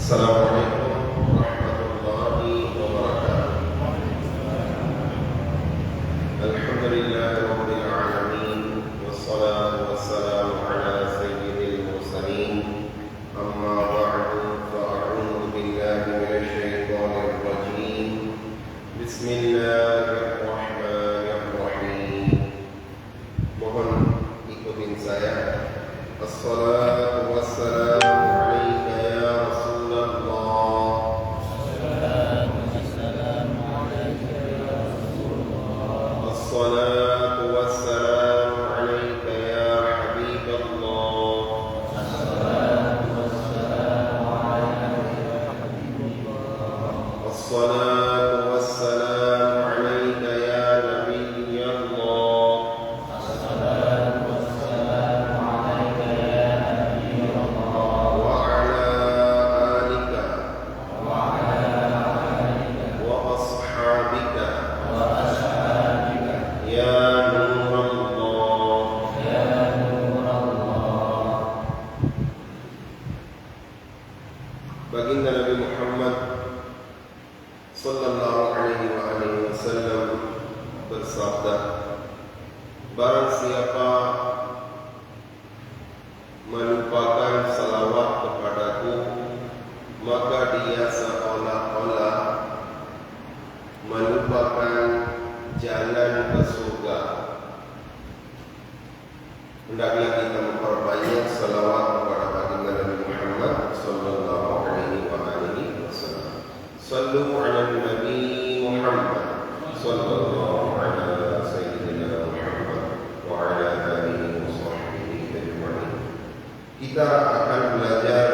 Assalamualaikum warahmatullahi wabarakatuh. Alhamdulillahirabbil alamin wassalatu wassalamu ala sayyidil mursalin. Amma ba'du fa a'udzu billahi minasy syaithanir rajim. Bismillahirrahmanirrahim. Mohon ikutin saya. Assalatu wassalamu alayka ya Rasulullah. Assalatu wassalamu alayka ya Habiballah. Assalatu wassalamu alayka ya Nabiyallah. Baginda Nabi Muhammad sallallahu alaihi wasallam bersabda, barang siapa melupakan salawat kepadaku, maka dia seolah-olah melupakan jalan ke surga. Hendaklah kita memperbanyak salawat kepada baginda Nabi Muhammad sallallahu alaihi wasallam. Sallu ala Nabi Muhammad sallallahu ala sayyidina Muhammad wa ala alihi wa sahbihi ajma'in. Kita akan belajar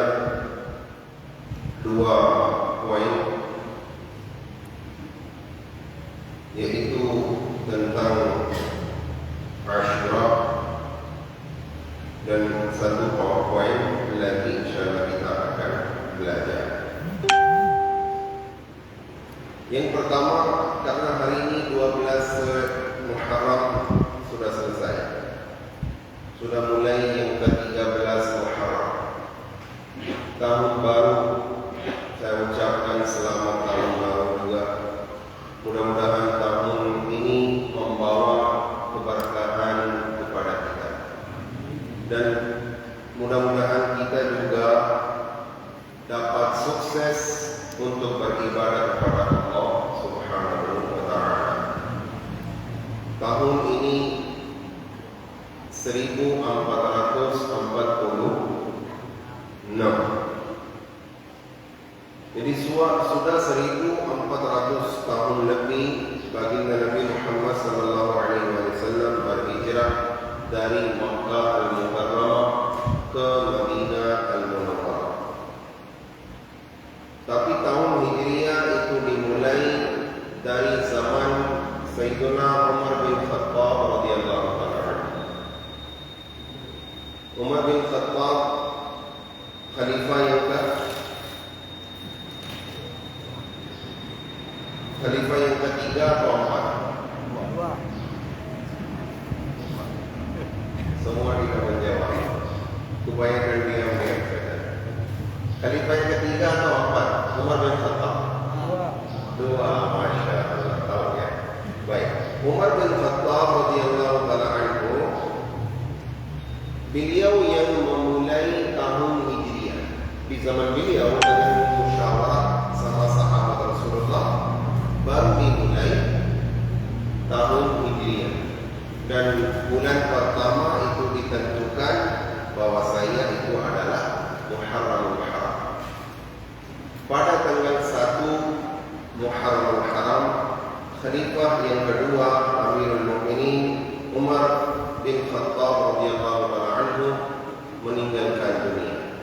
dua poin, yaitu tentang Asyura dan satu PowerPoint lagi insyaallah kita akan belajar. Yang pertama, karena hari ini 12 Muharram sudah selesai, sudah mulai yang ke-13 Muharram, tahun baru. Saya ucapkan selamat tahun baru juga. Mudah-mudahan tahun ini membawa keberkahan kepada kita, dan mudah-mudahan kita juga dapat sukses untuk beribadah kepada Allah Subhanahu wa ta'ala. Tahun ini 1446. Jadi sudah 1400 tahun lebih baginda Nabi Muhammad sallallahu alaihi wasallam berhijrah dari Makkah al-Mukarramah ke Madinah al-Munawwarah. Tapi tahun Hijriah itu dimulai dari zaman Sayyidina Umar bin Khattab radhiyallahu ta'ala. Umar bin Khattab khalifah yang ketiga atau empat? Semua tidak menjawab. Kebanyakan diam saja. Khalifah yang ketiga atau empat? Umar bin Khattab. Dua. Masya Allah, tahu ya. Baik. Umar bin Khattab radhiyallahu ta'ala anhu, beliau yang memulai tahun Hijriah. Di zaman beliau dengan musyawarah sama sahabat Rasulullah baru dimulai tahun Hijriah, dan bulan pertama itu ditentukan bahwasanya itu adalah Muharramul Haram. Pada tanggal 1 Muharramul Haram, khalifah yang kedua Amirul Mukminin Umar bin Khattab radhiyallahu ta'ala anhu meninggalkan dunia.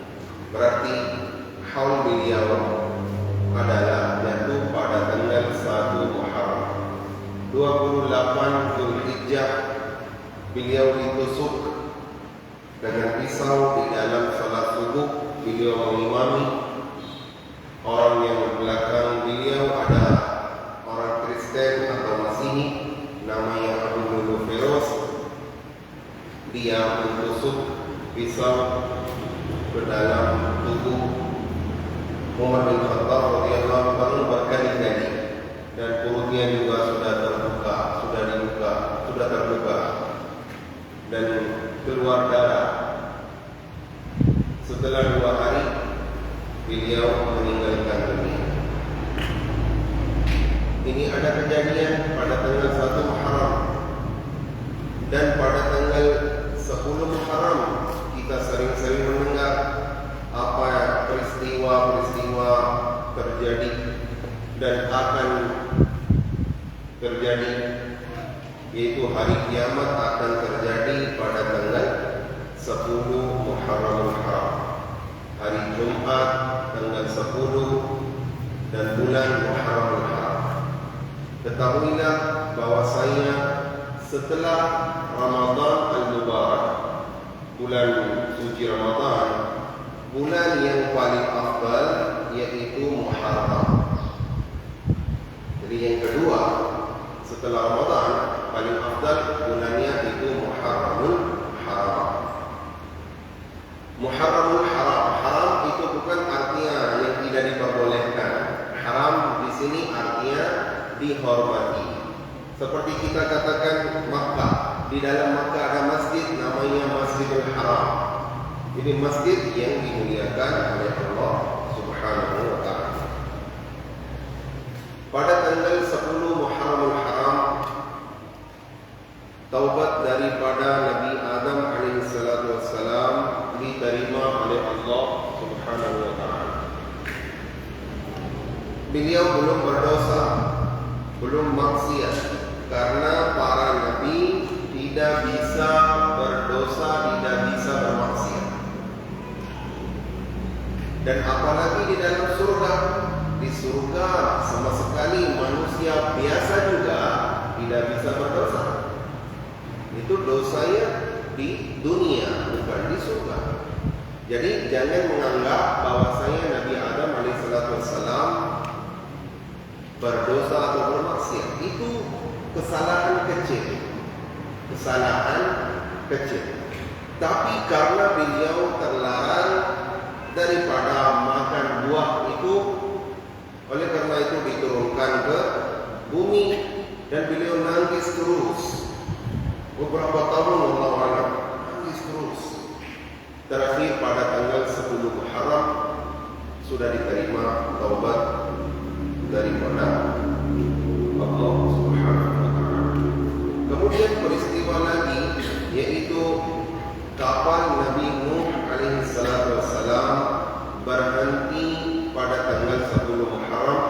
Berarti haul beliau adalah jatuh pada tanggal 1 Muharram. 28 Zulhijjah beliau ditusuk dengan pisau di dalam salat subuh. Beliau mengimami. Orang yang belakang beliau ada orang Kristen atau Masihi, namanya Abu Lulu Feroz. Dia mentusuk pisau ke dalam tubuh Umar bin Khattab radhiyallahu anhu berkali-kali, dan perutnya juga sudah terbuka, sudah terbuka dan keluar darah. Setelah 2 hari beliau meninggalkan dunia. Ini ada kejadian pada tanggal 1 Muharram, dan pada tanggal 10 Muharram kita sering-sering mendengar apa peristiwa-peristiwa terjadi dan akan terjadi, yaitu hari kiamat akan terjadi pada tanggal 10 Muharramul Haram, hari Jumat tanggal 10 dan bulan Muharramul Haram. Ketahuilah bahwasanya setelah Ramadan Al-Mubarak, bulan suci Ramadan, bulan yang paling afdal yaitu Muharram. Jadi yang kedua setelah Ramadan paling afdal bulannya itu Muharramul Haram. Muharramul Haram, haram itu bukan artinya yang tidak diperbolehkan. Haram di sini artinya dihormati. Seperti kita katakan Makkah, di dalam Makkah ada masjid namanya Masjidil Haram. Ini masjid yang dimuliakan oleh Allah Subhanahu wa taala. Pada tanggal 10 Muharramul Haram, taubat daripada Nabi Adam alaihi salatu wassalam diterima oleh Allah Subhanahu wa taala. Beliau belum berdosa, belum maksiat, karena para nabi tidak bisa berdosa, tidak bisa bermaksiat. Dan apalagi di dalam surga, di surga sama sekali manusia biasa juga tidak bisa berdosa. Itu dosanya di dunia, bukan di surga. Jadi jangan menganggap bahwasanya Nabi Adam alaihissalam berdosa atau bermaksiat. Itu kesalahan kecil. Tapi karena beliau terlarang daripada makan buah itu, oleh karena itu diturunkan ke bumi dan beliau nangis terus beberapa tahun, Allah alam, nangis terus. Terakhir pada tanggal 10 Muharram sudah diterima taubat daripada Allah Subhanahu wa taala. Kemudian peristiwa lagi, yaitu kapal Nabi Nuh alaihi salatu wassalam berhenti pada tanggal 10 Muharram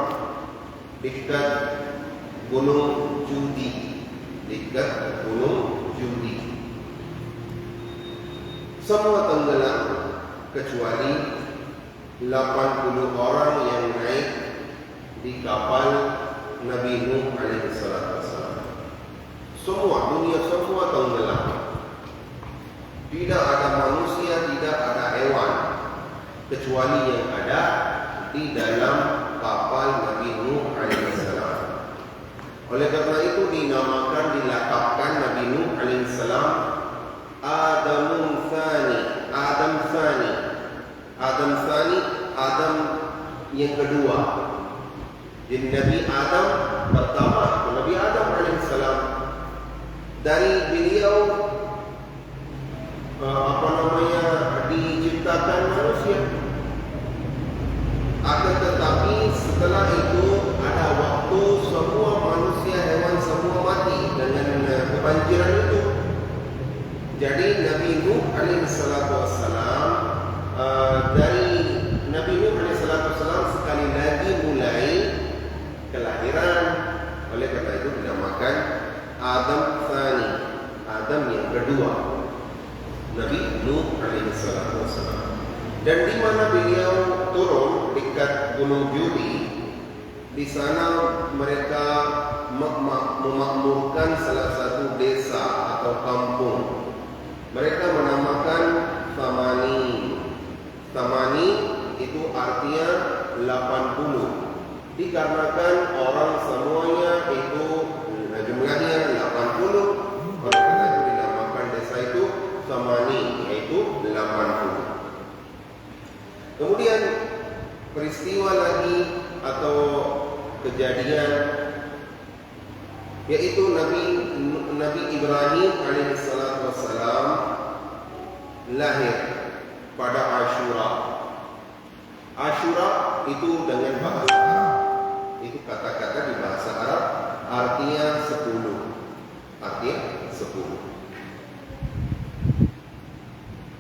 dekat Gunung Judi. Semua tenggelam kecuali 80 orang yang naik di kapal Nabi Nuh alaihi salatu wassalam. Semua dunia semua tenggelam. Tidak ada manusia, tidak ada hewan, kecuali yang ada di dalam kapal Nabi Nuh alaihi salam. Oleh karena itu dinamakan, dilakapkan Nabi Nuh alaihi salam Adam Tsani, Adam yang kedua. Jadi Nabi Adam pertama, Nabi Adam alaihi salam, dari beliau diciptakan manusia. Akan tetapi setelah itu ada waktu semua manusia, hewan semua mati dengan kebanjiran itu. Jadi Nabi Nuh alaihi salatu wassalam, dari Nabi Nuh alaihi salatu wassalam sekali lagi mulai kelahiran. Oleh karena itu dinamakan Adam Tsani, Adam yang kedua, Nabi Nuh alaihi salatu wassalam. Dan di mana beliau turun dekat Gunung Judi, di sana mereka memakmurkan salah satu desa atau kampung. Mereka menamakan Thamani itu artinya 80. Dikarenakan orang semuanya itu jumlahnya 80, oleh karena itu dinamakan desa itu Thamani, yaitu 80. Kemudian peristiwa lagi atau kejadian, yaitu Nabi Ibrahim alaihissalam lahir pada Ashura. Ashura itu dengan bahasa Arab, itu kata-kata di bahasa Arab artinya 10. Artinya 10.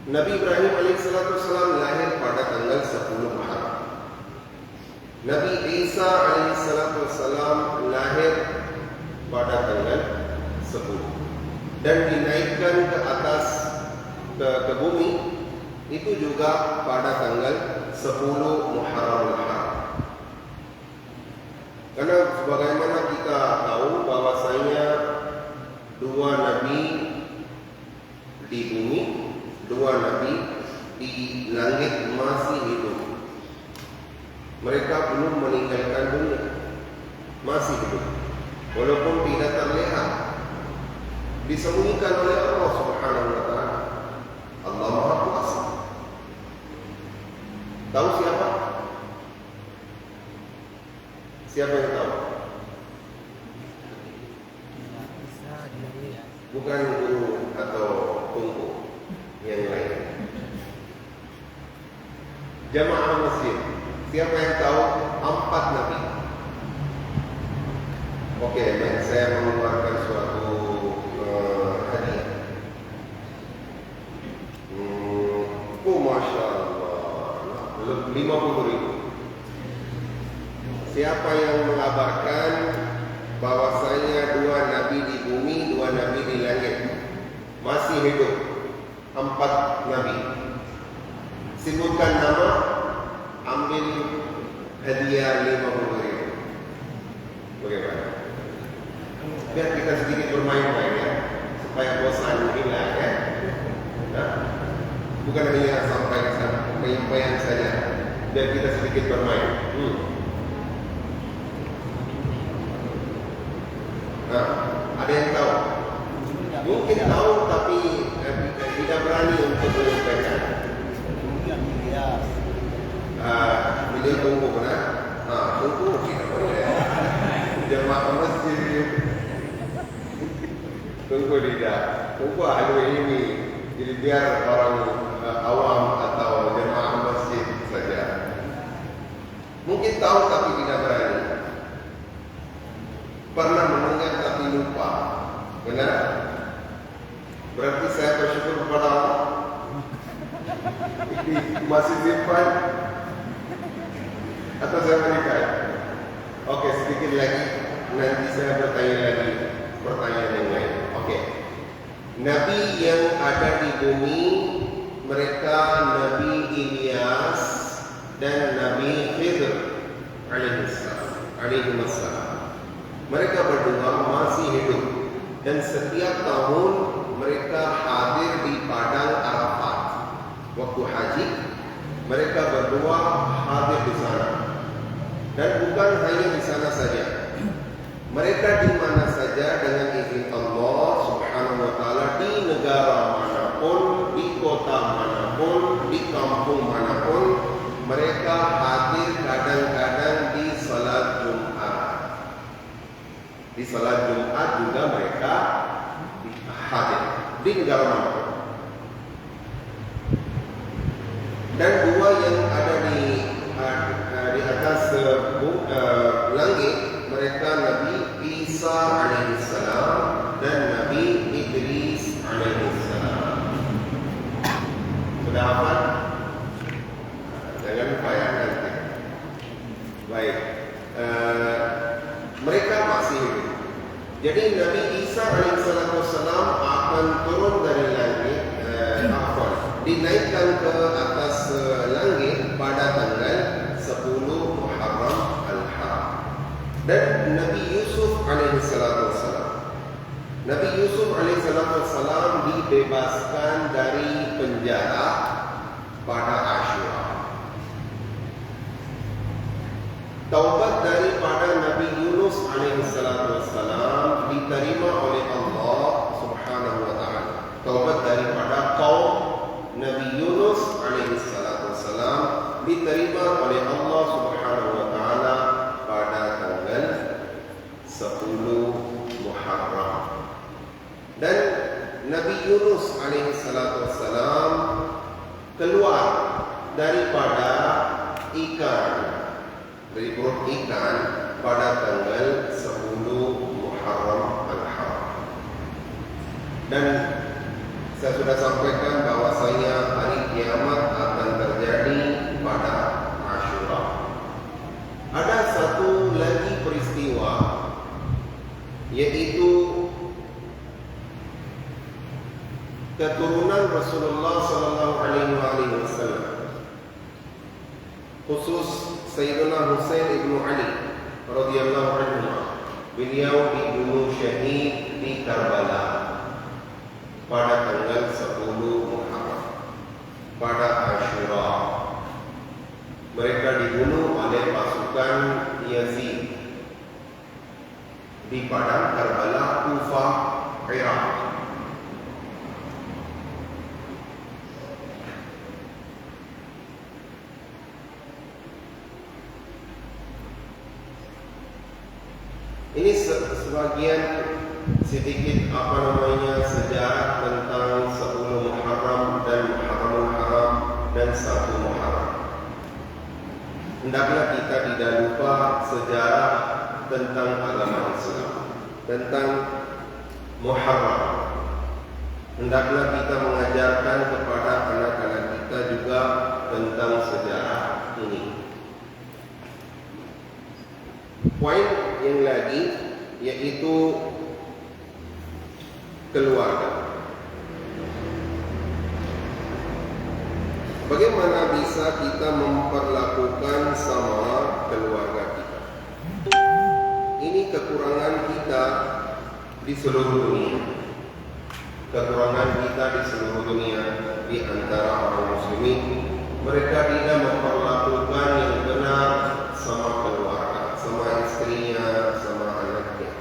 Nabi Ibrahim alaihissalam lahir pada tanggal 10 Muharram. Nabi Isa alaihissalam lahir pada tanggal 10 dan dinaikkan ke atas ke bumi itu juga pada tanggal 10 Muharram al-Haram. Karena sebagaimana kita tahu bahwasanya dua nabi di bumi, dua nabi di langit masih hidup. Mereka belum meninggalkan dunia, masih hidup, walaupun tidak terlihat, disembunyikan oleh Allah Subhanahu wa Ta'ala. Allah Maha Kuasa. Tahu siapa? Siapa yang tahu? Bukan guru atau tunggu yang lain. Jamaah masjid. Siapa yang tahu 4 nabi? Oke, saya mengeluarkan suatu hadiah. Masya Allah, 50.000. Siapa yang mengabarkan bahwasanya 2 nabi di bumi, 2 nabi di langit masih hidup? 4 nabi. Sebutkan nama, ambil hadiah 50.000. Bagaimana? Biar kita sedikit bermain-main ya, supaya bosan hilang ya. Nah, bukan hanya sampai ke sana, penyampaian saja, biar kita sedikit bermain. Nah, ada yang tahu? Mungkin tahu tapi tidak berani untuk menyampaikan. Beliau tunggu benar? Tunggu tidak boleh. Jemaah masjid. Tunggu tidak. Tunggu ahli ini. Jadi biar orang awam atau jemaah masjid saja. Mungkin tahu tapi tidak berani. Pernah mendengar tapi lupa. Benar? Berarti saya bersyukur kepada Allah. Masih simpan atau saya menikah? Oke, sedikit lagi. Nanti saya bertanya lagi pertanyaan yang lain. Oke. Nabi yang ada di bumi, mereka Nabi Ilyas dan Nabi Khidir alaihissalam. Mereka berdua masih hidup dan setiap tahun mereka hadir di padang Arafat. Waktu haji, mereka berdua hadir di sana. Dan bukan hanya di sana saja. Mereka di mana saja dengan izin Allah Subhanahu wa Ta'ala, di negara manapun, di kota manapun, di kampung manapun, mereka hadir kadang-kadang di salat Jumat. Di salat Jumat juga mereka hadir di negara manapun. Dan 2 yang ada di atas langit, mereka Nabi Isa alaihissalam dan Nabi Idris alaihissalam. Sudah hafal? Jangan lupa ya nanti. Baik. Mereka masih hidup. Jadi Nabi Isa alaihissalam akan turun dari langit, dinaikkan ke atas langit pada tanggal 10 Muharram al-Haram. Dan Nabi Yusuf alaihissalam, Nabi Yusuf alaihissalam dibebaskan dari penjara pada Ashura. Taubat daripada Nabi Yunus alaihissalam diterima oleh Allah Subhanahu wa Ta'ala. Taubat daripada kaum Nabi Yunus alaihissalam diterima oleh Allah Subhanahu wa taala pada tanggal 10 Muharram. Dan Nabi Yunus alaihi salatu wassalam keluar daripada ikan, dari perut ikan pada tanggal 10 Muharram al-Haram. Dan saya sudah sampaikan bahwasanya hari kiamat akan terjadi pada Asyura. Ada satu lagi peristiwa, yaitu keturunan Rasulullah sallallahu alaihi wasallam, khusus Sayyidina Husain ibnu Ali radhiyallahu anhu. Beliau dibunuh syahid di Karbala pada tanggal 10 Muharram, pada Asyura. Mereka dibunuh oleh pasukan Yazid di padang Karbala, Kufah, Iraq. Ini sebagian sedikit sejarah tentang 10 Muharram dan Muharramul Haram dan 1 Muharram. Hendaklah kita tidak lupa sejarah tentang agama Islam, tentang Muharram. Hendaklah kita mengajarkan kepada anak-anak kita juga tentang sejarah ini. Poin yang lagi yaitu keluarga. Bagaimana bisa kita memperlakukan sama keluarga kita? Ini kekurangan kita di seluruh dunia. Kekurangan kita di seluruh dunia di antara orang muslimin, mereka tidak memperlakukan yang benar sama keluarga, sama istrinya, sama anaknya.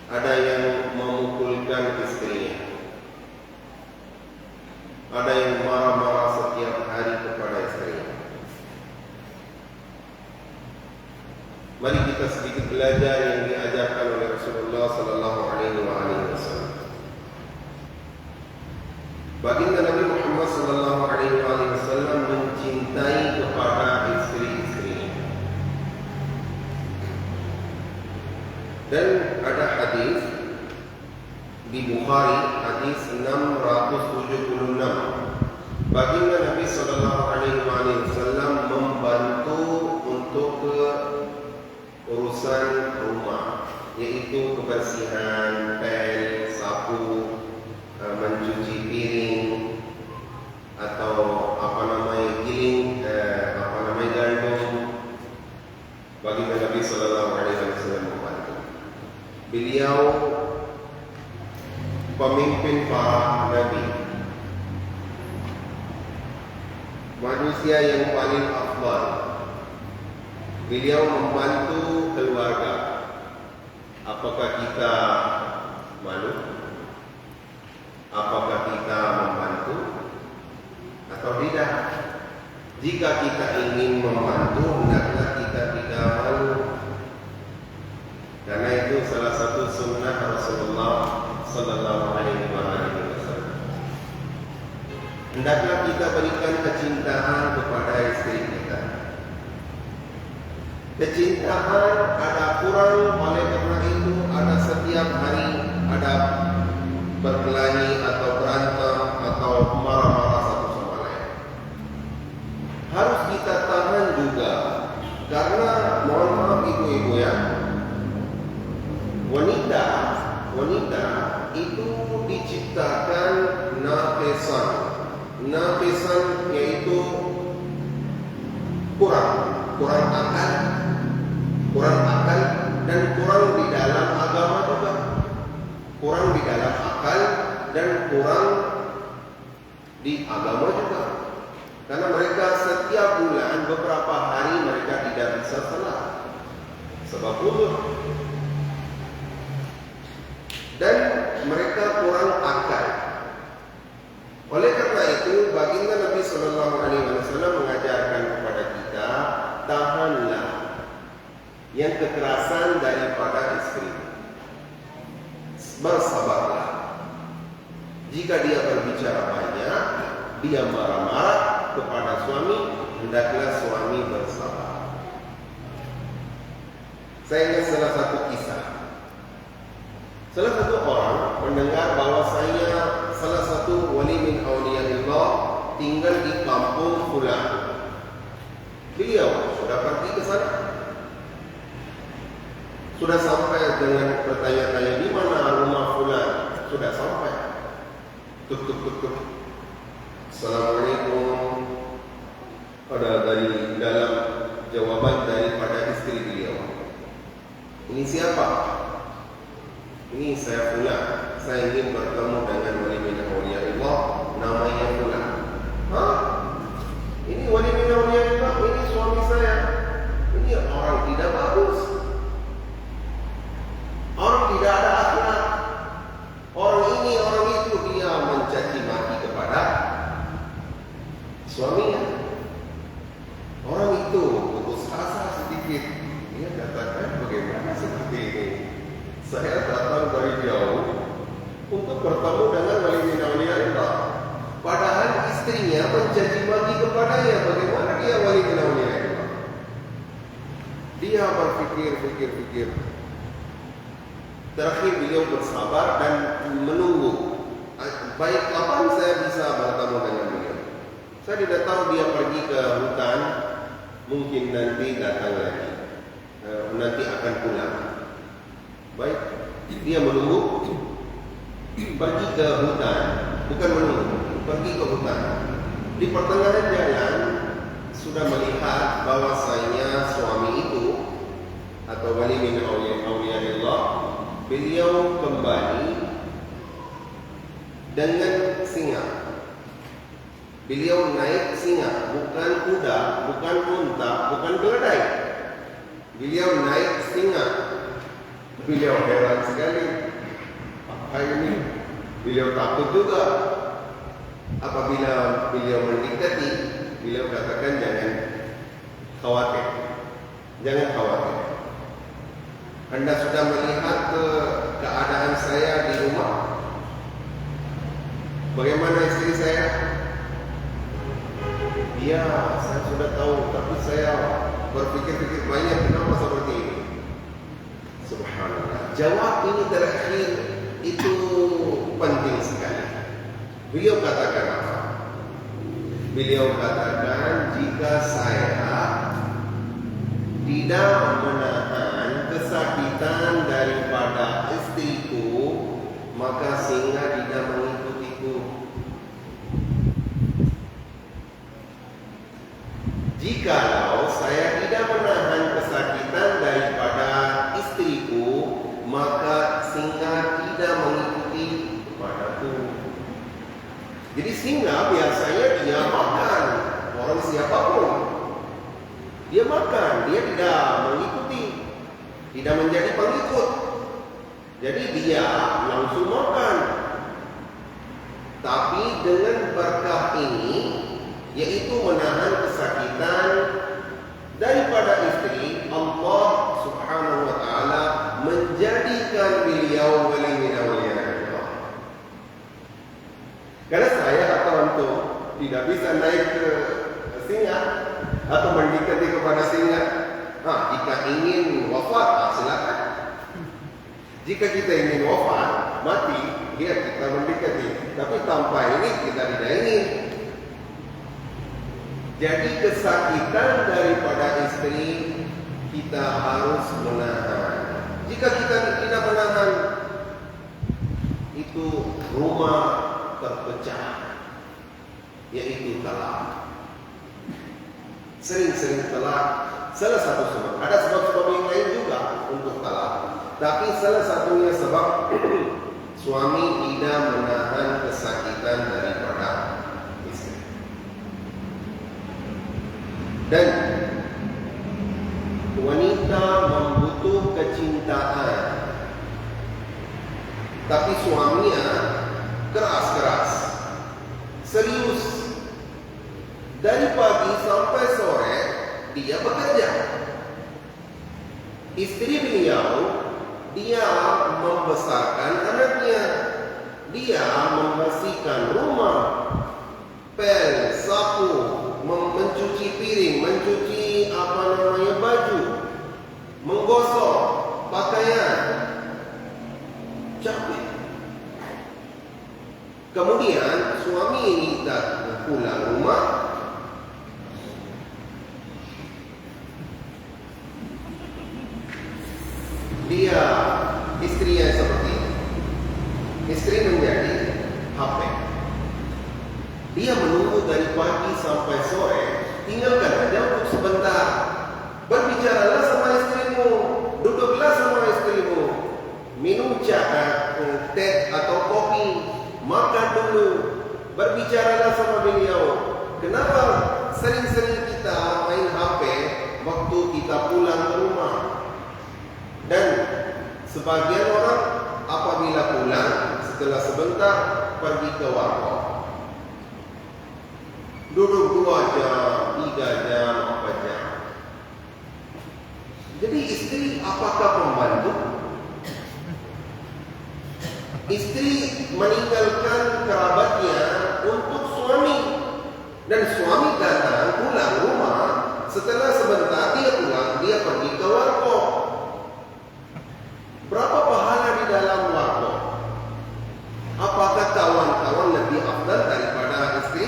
Ada yang memukulkan istrinya, ada yang marah-marah setiap hari kepada istrinya. Mari kita sedikit belajar yang diajarkan oleh Rasulullah sallallahu alaihi wasallam. Baginda Nabi Muhammad sallallahu alaihi wasallam mencintai kepada istri-istrinya. Dan ada hadis di Bukhari, hadis 676. Baginda Nabi sallallahu alaihi wasallam membantu untuk urusan rumah, yaitu kebersihan, pel, sapu, mencuci piring, atau giling gandum. Baginda Nabi sallallahu alaihi wasallam membantu. Beliau pemimpin para nabi, manusia yang paling afdal. Beliau membantu keluarga. Apakah kita malu? Apakah kita membantu atau tidak? Jika kita ingin membantu, hendaklah kita tidak malu. Karena itu salah satu sunnah Rasulullah sallallahu alaihi wasallam. Hendaklah kita berikan kecintaan kepada istri kita. Kecintaan ada kurang, oleh karena itu ada setiap hari ada berkelahi atau berantem atau marah-marah satu sama lain. Harus kita tahan juga, karena mohon maaf ibu-ibu ya, wanita itu diciptakan naqisan, yaitu kurang akal dan kurang di dalam agama juga, kurang di dalam akal dan kurang di agama juga. Karena mereka setiap bulan beberapa hari mereka tidak bisa salat sebab uzur, dan mereka kurang akal. Oleh karena itu baginda Nabi sallallahu alaihi wasallam mengajar kekerasan daripada istri. Bersabarlah. Jika dia berbicara banyak, dia marah-marah kepada suami, hendaklah suami bersabar. Saya ingat salah satu kisah. Salah satu orang mendengar bahwasanya salah satu wali min awliyaillah tinggal di kampung fulan. Beliau sudah pergi ke sana. Sudah sampai dengan bertanya-tanya di mana rumah fulan. Sudah sampai. Tuk. Assalamualaikum. Ada dari dalam jawaban daripada istri beliau. Ini siapa? Ini saya fulan. Saya ingin bertemu dengan wali min awliyaillah namanya fulan. Hah? Ini wali min awliyaillah, ini suami saya. Ini orang tidak bagus. Orang tidak ada akhlak. Orang ini, orang itu, dia mencaci maki kepada suaminya. Orang itu putus asa sedikit. Dia katakan bagaimana seperti ini. Saya datang dari jauh untuk bertemu dengan wali min awliyaillah. Padahal istrinya mencaci maki kepadanya. Bagaimana dia wali min awliyaillah? Dia berpikir. Terakhir beliau bersabar dan menunggu. Baik kapan saya bisa bertemu dengan beliau? Saya tidak tahu dia pergi ke hutan. Mungkin nanti datang lagi. Nanti akan pulang. Baik, dia menunggu. Pergi ke hutan. Bukan menunggu, pergi ke hutan. Di pertengahan jalan sudah melihat bahwasanya suami itu atau wali min awliyaillah, beliau kembali dengan singa. Beliau naik singa, bukan kuda, bukan unta, bukan keledai. Beliau naik singa. Beliau heran sekali. Apa ini? Beliau takut juga. Apabila beliau mendekati, beliau katakan jangan khawatir. Jangan khawatir. Anda sudah melihat keadaan saya di rumah. Bagaimana istri saya? Ya, saya sudah tahu, tapi saya berpikir-pikir banyak kenapa seperti ini. Subhanallah. Jawab ini terakhir itu penting sekali. Beliau katakan apa? Beliau katakan jika saya tidak menahan kesakitan daripada istriku, maka singa tidak mengikutiku. Jikalau saya tidak menahan kesakitan daripada istriku, maka singa tidak mengikuti kepadaku. Jadi singa biasanya dia makan orang siapapun. Dia makan, dia tidak mengikuti, tidak menjadi pengikut. Jadi dia langsung makan. Tapi dengan berkah ini, yaitu menahan kesakitan daripada istri, Allah Subhanahu wa taala menjadikan beliau wali min awliyaillah. Karena saya atau antum tidak bisa naik ke singa atau mendekati kepada singa. Jika ingin wafat, silakan. Jika kita ingin wafat, mati, ya kita mendekati. Tapi tanpa ini kita tidak ingin. Jadi kesakitan daripada istri kita harus menahan. Jika kita tidak menahan, itu rumah terpecah, yaitu talak. Sering-sering talak. Salah satu sebab. Ada sebab-sebab yang lain juga untuk talak. Tapi salah satunya sebab suami tidak menahan kesakitan daripada istri. Dan wanita membutuh kecintaan, tapi suaminya keras-keras, serius. Dari pagi sampai sore dia bekerja. Istri beliau, dia membesarkan anaknya, dia membersihkan rumah, pel, sapu, mencuci piring, mencuci baju, menggosok pakaian, capek. Kemudian suami ini tak pulang rumah, dia istri yang seperti ini. Istri menjadi HP. Dia menunggu dari pagi sampai sore, tinggalkan aja untuk sebentar. Berbicaralah sama istrimu, duduklah sama istrimu, minum teh atau kopi, makan dulu, berbicaralah sama beliau. Kenapa sering-sering kita main HP waktu kita pulang ke rumah? Dan sebagian orang apabila pulang setelah sebentar pergi ke warkop, duduk 2 jam, 3 jam, 4 jam. Jadi istri apakah pembantu? Istri meninggalkan kerabatnya untuk suami, dan suami datang pulang rumah setelah sebentar dia pulang, dia pergi ke warkop. Berapa pahala di dalam warkop? Apakah kawan-kawan lebih afdal daripada istri?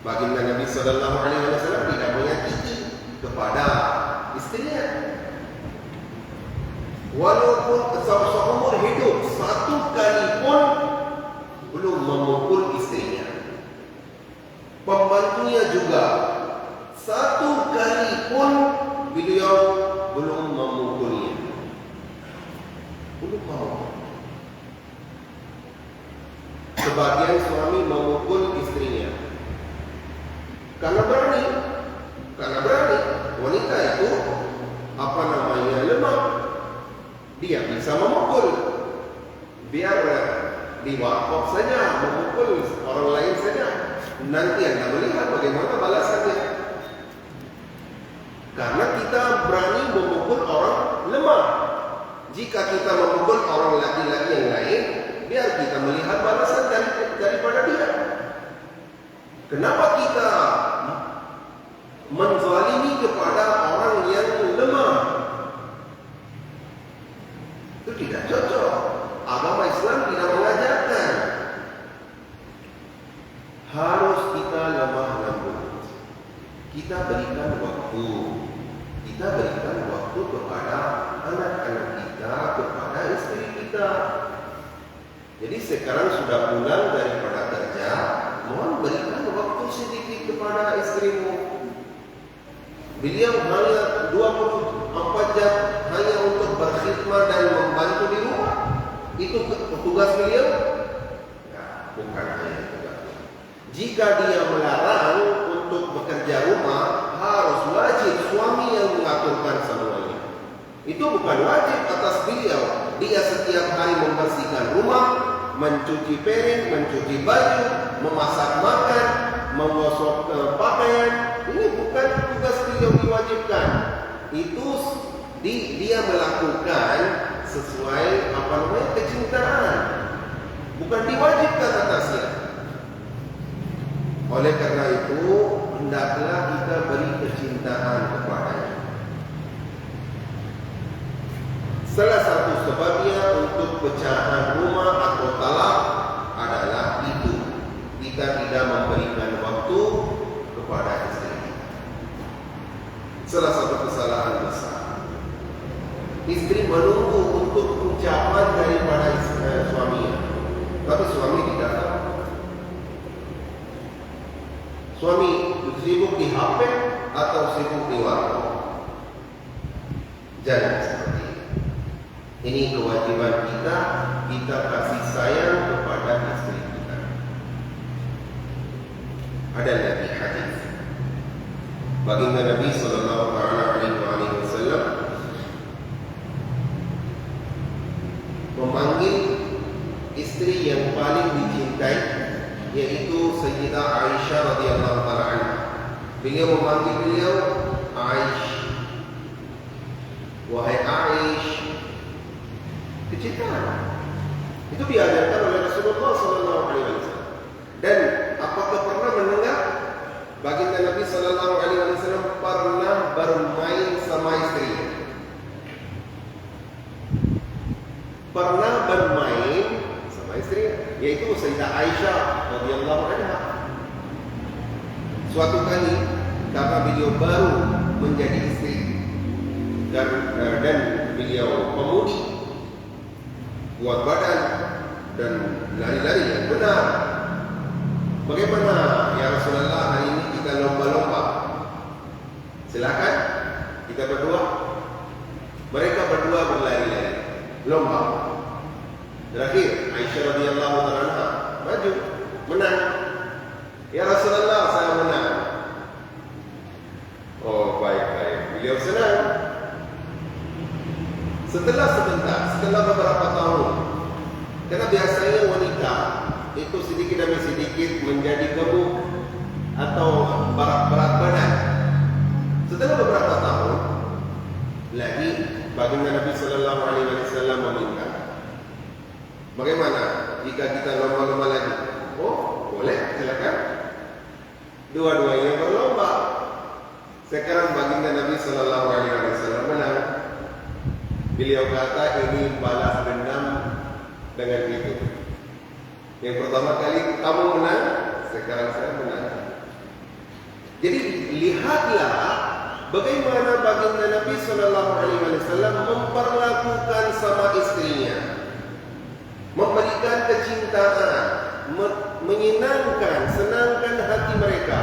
Baginda Nabi Sallallahu Alaihi Wasallam tidak menyakiti kepada istrinya. Walaupun seumur hidup satu kali pun belum memukul istrinya. Pembantunya juga satu kali pun beliau belum memukulnya. Belum mau. Sebagian suami memukul istrinya karena berani. Wanita itu lemah. Dia bisa memukul. Biar di warkop saja memukul orang lain saja. Nanti Anda melihat bagaimana balasannya. Karena kita berani memukul orang lemah. Jika kita memukul orang laki-laki yang lain, biar kita melihat balasan daripada dia. Kenapa kita menzalimi kepada orang yang lemah? Itu tidak cocok. Agama Islam tidak mengajarkan. Harus kita lemah lembut. Kita berikan waktu. Kita berikan waktu kepada anak-anak kita, kepada istri kita. Jadi sekarang sudah pulang daripada kerja, mohon berikan waktu sedikit kepada istrimu. Beliau hanya 24 jam hanya untuk berkhidmat dan membantu di rumah. Itu tugas beliau? Ya, bukan hanya tugas. Jika dia melarang untuk bekerja rumah, harus wajib suami yang mengaturkan semuanya. Itu bukan wajib atas beliau. Dia setiap hari membersihkan rumah, mencuci piring, mencuci baju, memasak makan, menggosok pakaian. Ini bukan tugas beliau diwajibkan. Itu dia melakukan sesuai kecintaan, bukan diwajibkan atasnya. Oleh karena itu, hendaklah kita beri kecintaan kepadanya. Salah satu sebabnya untuk pecahan rumah atau talak adalah itu, kita tidak memberikan waktu kepada istri. Salah satu kesalahan besar. Istri menunggu untuk ucapan daripada suaminya, tapi suami tidak tahu. Suami sibuk di HP atau sibuk di warkop. Jangan seperti ini. Ini kewajiban kita. Kita kasih sayang kepada istri kita. Ada lagi hadis. Baginda Nabi Sallallahu Alaihi Wasallam memanggil istri yang paling dicintai, yaitu Sayyidah Aisyah radhiyallahu taala anha. Beliau memanggil beliau Aisyah. wahai Aish, kecintaan. Itu diajarkan oleh Rasulullah SAW. Dan apakah pernah mendengar baginda Nabi SAW pernah bermain sama istrinya? Pernah bermain sama istrinya, yaitu Sayyidah Aisyah radhiyallahu anha. Suatu kali karena beliau baru menjadi istri dan beliau pemudi, kuat badan dan lari-lari yang benar. Bagaimana ya Rasulullah, hari ini kita lomba-lomba? Silakan, kita berdua. Mereka berdua berlari-lari, lomba. Terakhir Aisyah radhiyallahu anha maju, menang. Ya Rasulullah, saya menang. Oh, baik-baik. Beliau senang. Setelah beberapa tahun, karena biasanya wanita itu sedikit demi sedikit menjadi gemuk atau berat badan. Setelah beberapa tahun lagi, baginda Nabi Sallallahu Alaihi Wasallam meminta, bagaimana jika kita lomba-lomba lagi? Oh, boleh, silakan. Dua-duanya berlomba. Sekarang baginda Nabi Sallallahu Alaihi Wasallam menang. Beliau kata, ini balas dendam dengan itu. Yang pertama kali kamu menang, sekarang saya menang. Jadi lihatlah bagaimana baginda Nabi Sallallahu Alaihi Wasallam memperlakukan sama istrinya, memberikan kecintaan, menyenangkan, senangkan hati mereka.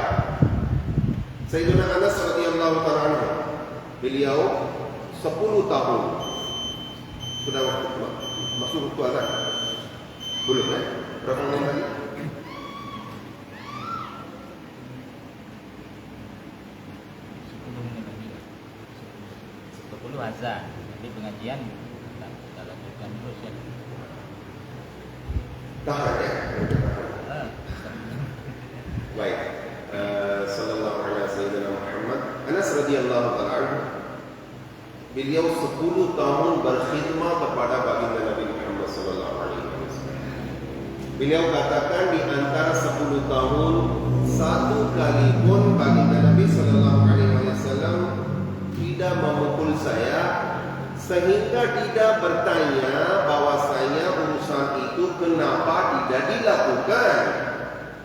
Sayyidina Anas radhiyallahu ta'ala, beliau 10 tahun sudah masuk waktu azan. Belum ya? Berapa menit lagi? 10 azan. Jadi pengajian kita lanjutkan terus ya. Tahan ya? Baik. Sallallahu alaihi wasallam Muhammad. Anas radhiyallahu ta'ala, beliau 10 tahun berkhidmat kepada baginda Nabi Muhammad sallallahu alaihi wasallam. Beliau katakan di antara 10 tahun satu kali pun baginda Nabi sallallahu alaihi wasallam tidak memukul saya, sehingga tidak bertanya bahwasanya urusan itu kenapa tidak dilakukan.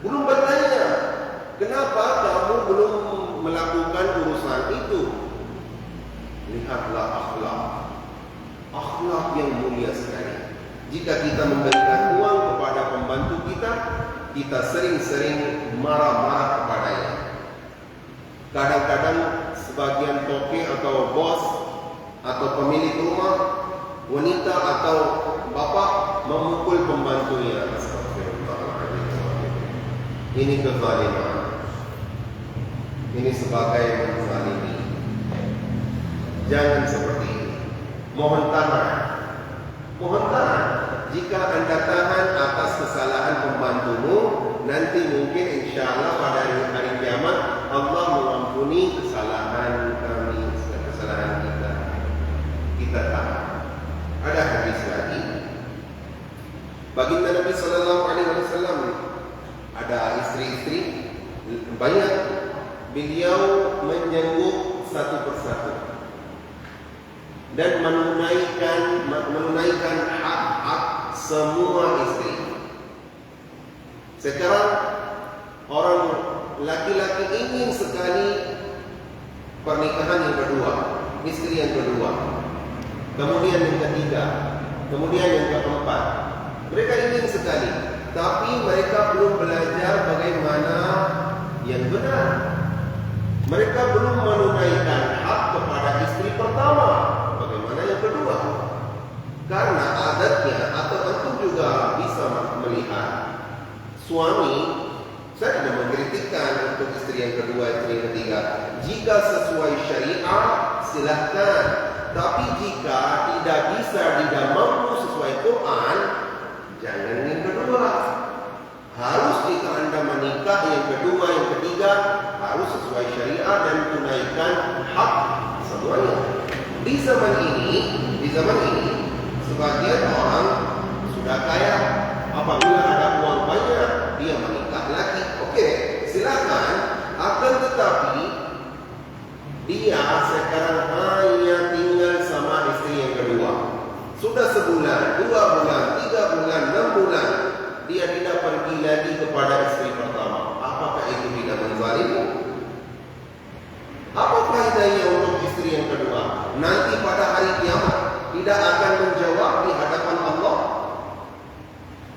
Belum bertanya, kenapa kamu belum melakukan urusan itu? Lihatlah akhlak yang mulia sekali. Jika kita memberikan uang kepada pembantu kita, kita sering-sering marah-marah kepadanya. Kadang-kadang sebagian toke atau bos atau pemilik rumah, wanita atau bapak memukul pembantunya. Ini kezaliman. Ini sebagai menzalimi. Jangan seperti ini. Mohon tanah. Jika anda tahan atas kesalahan pembantumu, nanti mungkin insya Allah pada hari kiamat Allah mengampuni kesalahan kami, kesalahan kita. Kita tahan. Ada hadis lagi. Baginda Nabi Sallallahu Alaihi Wasallam ada istri-istri banyak. Beliau menjenguk satu persatu dan menunaikan hak-hak semua istri. Sekarang orang laki-laki ingin sekali pernikahan yang kedua, istri yang kedua, kemudian yang ketiga, kemudian yang keempat. Mereka ingin sekali, tapi mereka belum belajar bagaimana yang benar. Mereka belum menunaikan hak kepada istri pertama. Bagaimana yang kedua? Karena adatnya atau tentu juga bisa melihat suami, saya tidak mengkritikkan untuk istri yang kedua, istri yang ketiga. Jika sesuai syariat, silahkan. Tapi jika tidak bisa, tidak mampu sesuai Quran, jangan yang kedua. Harus jika anda menikah yang kedua, yang ketiga, harus sesuai syariat dan tunaikan hak semuanya. Di zaman ini sebagian orang sudah kaya, apabila ada uang banyak dia menikah lagi. Oke, silakan. Akan tetapi dia sekarang hanya tinggal sama istri yang kedua. Sudah sebulan, 2 bulan, 3 bulan, 6 bulan, dia tidak pergi lagi kepada istri pertama. Apakah itu tidak menzalimi? Apa faedahnya untuk istri yang kedua? Nanti pada hari kiamat tidak akan menjawab di hadapan Allah.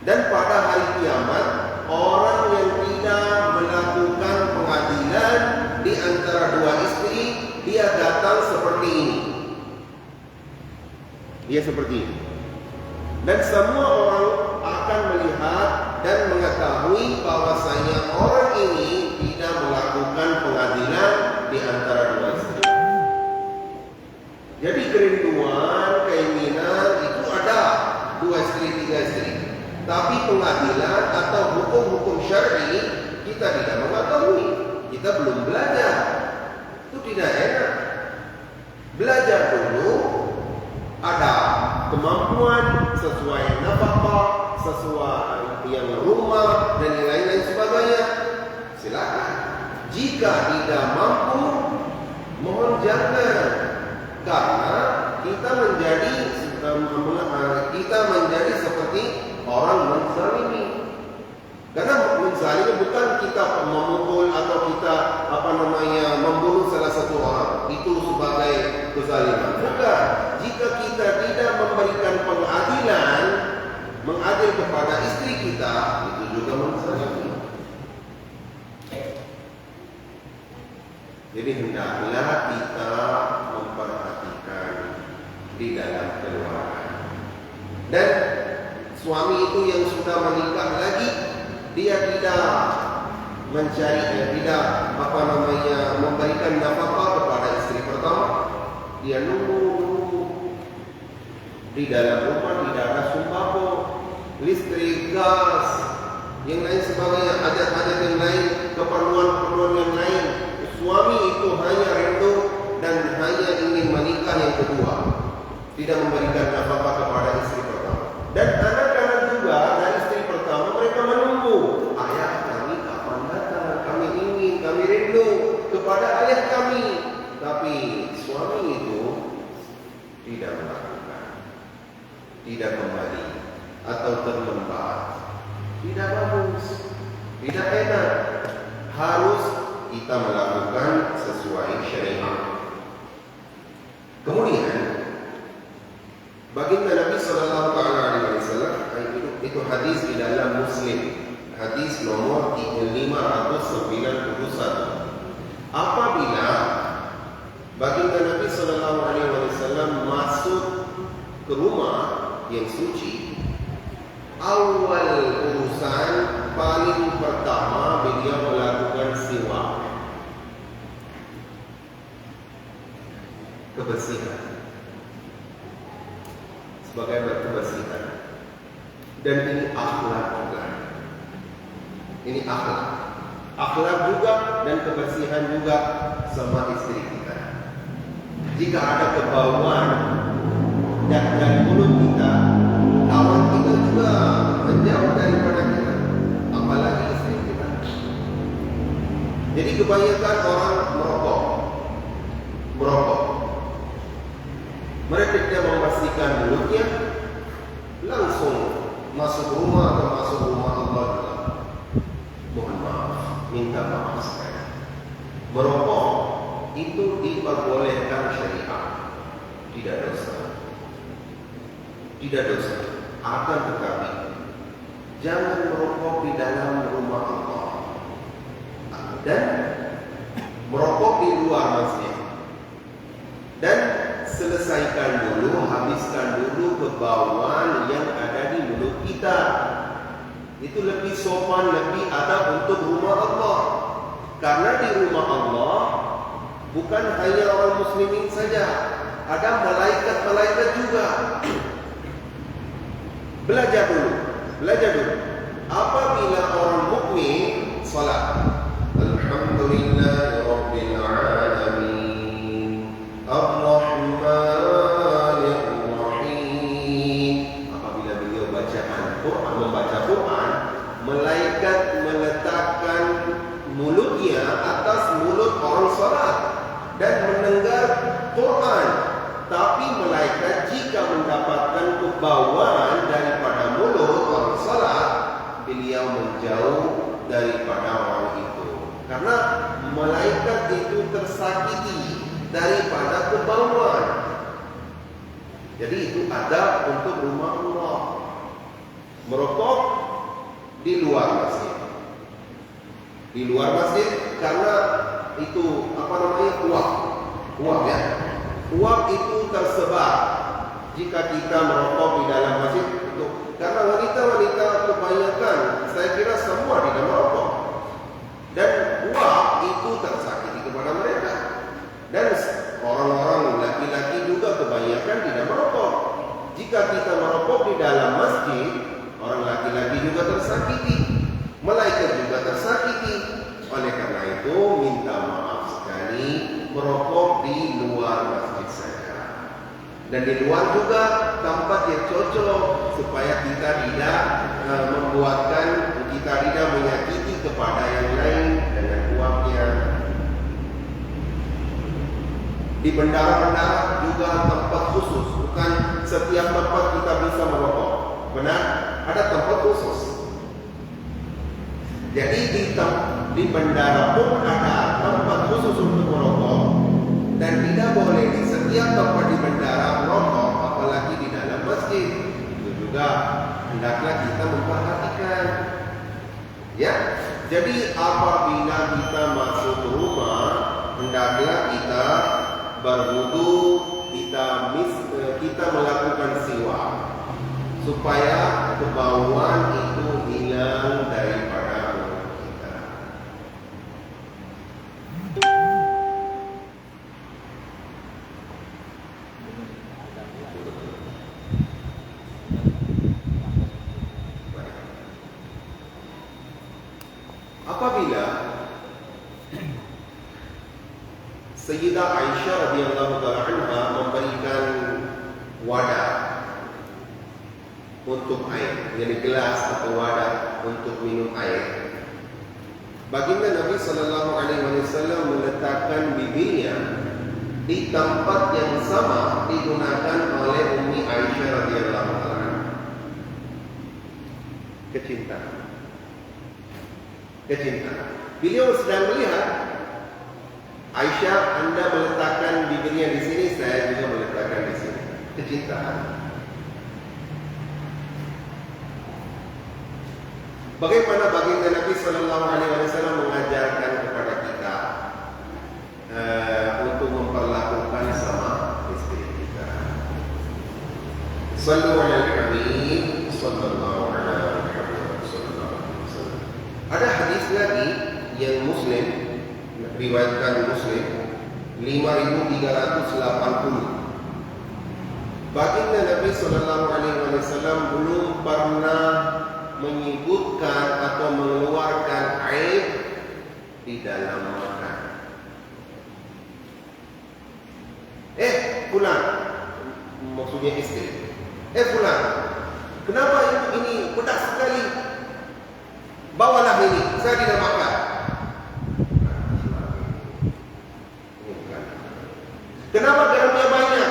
Dan pada hari kiamat, orang yang tidak melakukan pengadilan di antara dua istri, dia datang seperti ini. Dia seperti ini. Dan semua orang akan melihat dan mengetahui bahwasanya orang ini tidak melakukan pengadilan di antara dua istri. Jadi kerinduan, keinginan itu ada 2 istri, 3 istri. Tapi pengadilan atau hukum-hukum syar'i kita tidak mengetahui. Kita belum belajar. Itu tidak enak. Belajar dulu, ada kemampuan sesuai nafkah, sesuai yang rumah dan yang lain-lain sebagainya. Silakan. Jika tidak mampu, mohon jangan. Karena kita menjadi seperti orang menzalimi. Karena menzalimi bukan kita memukul atau kita membunuh salah satu orang. Itu sebagai kezaliman. Bukan. Jika kita tidak memberikan pengadilan, mengadil kepada istri kita, itu juga menzalimi. Jadi hendaklah kita memperhatikan di dalam keluarga. Dan suami itu yang sudah menikah lagi, dia tidak memberikan nafkah kepada istri pertama. Dia nunggu di dalam rumah, tidak ada sembako, listrik, gas, yang lain sebagainya, hajat-hajat yang lain, keperluan-keperluan yang lain. Suami itu hanya rindu dan hanya ingin menikah yang kedua, tidak memberikan nafkah kepada istri pertama. Dan anak-anak juga dari istri pertama, mereka menunggu, ayah kami kapan datang, kami ingin, kami rindu kepada ayah kami. Tapi suami itu tidak melakukan, tidak kembali atau terlambat. Tidak bagus, tidak enak. Harus kita melakukan sesuai syariat. Kemudian baginda Nabi sallallahu alaihi wasallam, itu hadis di dalam Muslim, hadis nomor 3591. Apabila baginda Nabi sallallahu alaihi wasallam masuk ke rumah yang suci, awal urusan paling pertama beliau melakukan siwak, kebersihan, sebagai berkebersihan. Dan ini akhlak juga. Ini akhlak juga dan kebersihan juga sama istri kita. Jika ada kebauan dan mulut kita, kawan kita juga menjauh daripada kita, apalagi istri kita. Jadi kebanyakan orang merokok. Mereka tidak membersihkan mulutnya, langsung masuk rumah atau masuk rumah Allah. Mohon maaf, minta maaf sekali. Merokok itu diperbolehkan syariat, tidak dosa. Akan tetapi jangan merokok di dalam rumah Allah dan merokok di luar masjid. Dan selesaikan dulu, habiskan dulu kebauan yang ada di mulut kita. Itu lebih sopan, lebih adab untuk rumah Allah. Karena di rumah Allah bukan hanya orang muslimin saja, ada malaikat-malaikat juga. Belajar dulu. Apabila orang mukmin salat, alhamdulillahirabbil alamin, ar-rahman dan mendengar Quran. Tapi malaikat jika mendapatkan kebawaan daripada mulut orang salat, beliau menjauh daripada orang itu. Karena malaikat itu tersakiti daripada kebawaan. Jadi itu adab untuk rumah Allah. Merokok di luar masjid. Di luar masjid karena itu uap ya. Uap itu tersebar jika kita merokok di dalam masjid itu. Karena wanita-wanita kebanyakan, saya kira semua tidak merokok. Dan uap itu tersakiti kepada mereka. Dan orang-orang laki-laki juga kebanyakan tidak merokok. Jika kita merokok di dalam masjid, orang laki-laki juga tersakiti, malaikat juga tersakiti. Oleh karena itu minta maaf sekali, merokok di luar masjid saja. Dan di luar juga tempat yang cocok supaya kita tidak menyakiti kepada yang lain dengan uapnya. Di bandara-bandara juga tempat khusus, bukan setiap tempat kita bisa merokok. Benar? Ada tempat khusus. Jadi di bandara pun ada tempat khusus untuk merokok, dan tidak boleh di setiap tempat di bandara merokok, apalagi di dalam masjid. Itu juga hendaklah kita memperhatikan. Ya, jadi apabila kita masuk ke rumah, hendaklah kita berwudu, kita melakukan siwak supaya kebauan itu hilang daripada mulut kita. Apabila Sayyidah Aisyah radhiyallahu taala anha memberikan wadah untuk air, jadi gelas atau wadah untuk minum air, baginda Nabi sallallahu alaihi wasallam meletakkan bibirnya di tempat yang sama digunakan oleh Ummi Aisyah radhiyallahu taala. Kecintaan. Beliau sedang melihat, Aisyah, Anda meletakkan bibirnya di sini, saya juga meletakkan di sini. Kecintaan. Bagaimana baginda Nabi sallallahu alaihi wasallam mengajarkan kepada kita untuk memperlakukan sama istri kita. Sallu alaihi Habib sallallahu alaihi wasallam. Ada hadis lagi yang Muslim riwayatkan Muslim 5380. Baginda Nabi sallallahu alaihi wasallam belum pernah menyebutkan atau mengeluarkan air di dalam makan. Fulan, maksudnya istri. Fulan, kenapa ini pedas sekali? Bawalah ini, saya tidak makan. Kenapa garamnya banyak?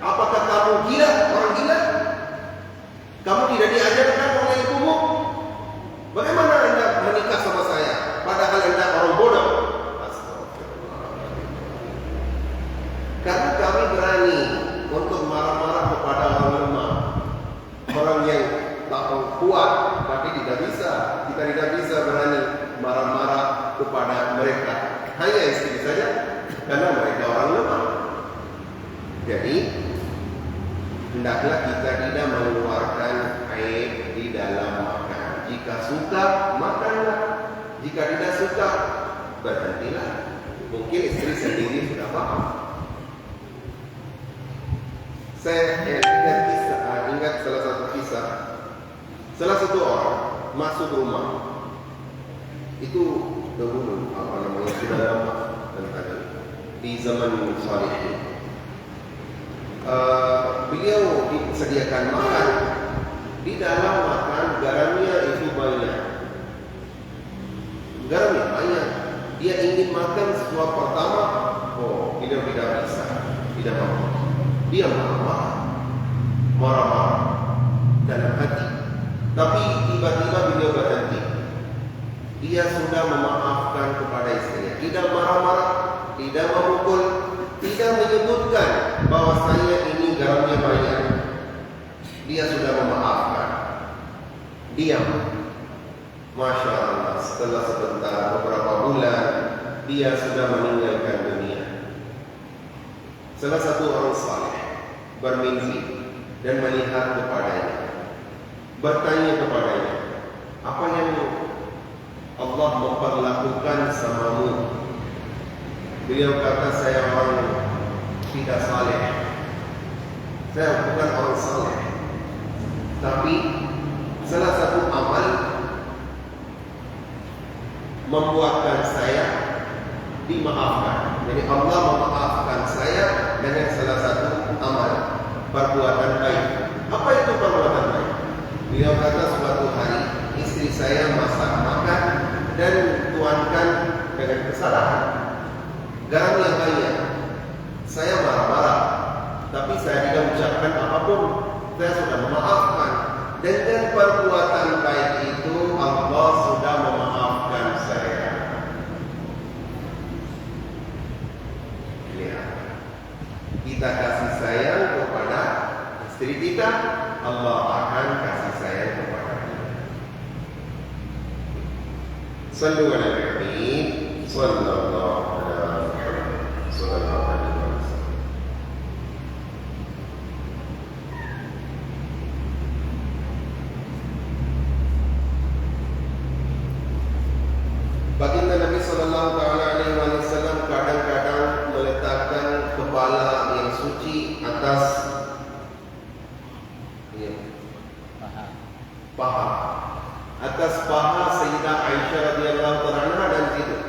Apakah kamu gila? Orang gila? Kamu tidak diajarkan oleh ibumu? Bagaimana Anda menikah sama saya? Padahal Anda orang bodoh. Astagfirullah. Karena kami berani untuk marah-marah kepada orang lemah, orang yang tak kuat, tapi tidak bisa. Kita tidak bisa berani marah-marah kepada mereka. Hanya istri saja, karena mereka orang lemah. Jadi hendaklah kita tidak mengeluarkan air di dalam makan. Jika suka, makanlah. Jika tidak suka, berhentilah. Mungkin istri sendiri sudah paham. Saya ingat salah satu kisah. Salah satu orang masuk rumah. Itu dahulu sudah lama di zaman Salih. Beliau disediakan makan. Di dalam makan garamnya itu banyak. Dia ingin makan suap pertama, Oh, beliau tidak bisa, tidak mampu. Dia marah-marah dalam hati. Tapi tiba-tiba beliau berhenti. Dia sudah memaafkan kepada istrinya. Tidak marah-marah, tidak memukul, tidak menyebutkan bahwa saya ini garamnya banyak. Dia sudah memaafkan. Diam. Masya Allah, setelah sebentar, beberapa bulan, dia sudah meninggalkan dunia. Salah satu orang saleh bermimpi dan melihat kepadanya, bertanya kepadanya, apa yang Allah memperlakukan samamu? Beliau kata, saya orang tidak saleh, saya bukan orang saleh, tapi salah satu amal membuatkan saya dimaafkan. Jadi Allah memaafkan saya dengan salah satu amal, perbuatan baik. Apa itu perbuatan baik? Beliau kata, suatu hari istri saya masak makan dan tuankan dengan kesalahan, garam yang banyak. Saya marah-marah, tapi saya tidak ucapkan apapun. Saya sudah memaafkan. Dengan perbuatan baik itu Allah sudah memaafkan saya. Lihat, kita kasih sayang kepada istri kita, Allah akan kasih sayang kepada kita. Sallu ala Nabi sallallahu alaihi wasallam. Baginda Nabi sallallahu alaihi wasallam kadang-kadang meletakkan kepala yang suci atas paha, atas paha Sayyidah Aisyah radhiyallahu anha dan tidur.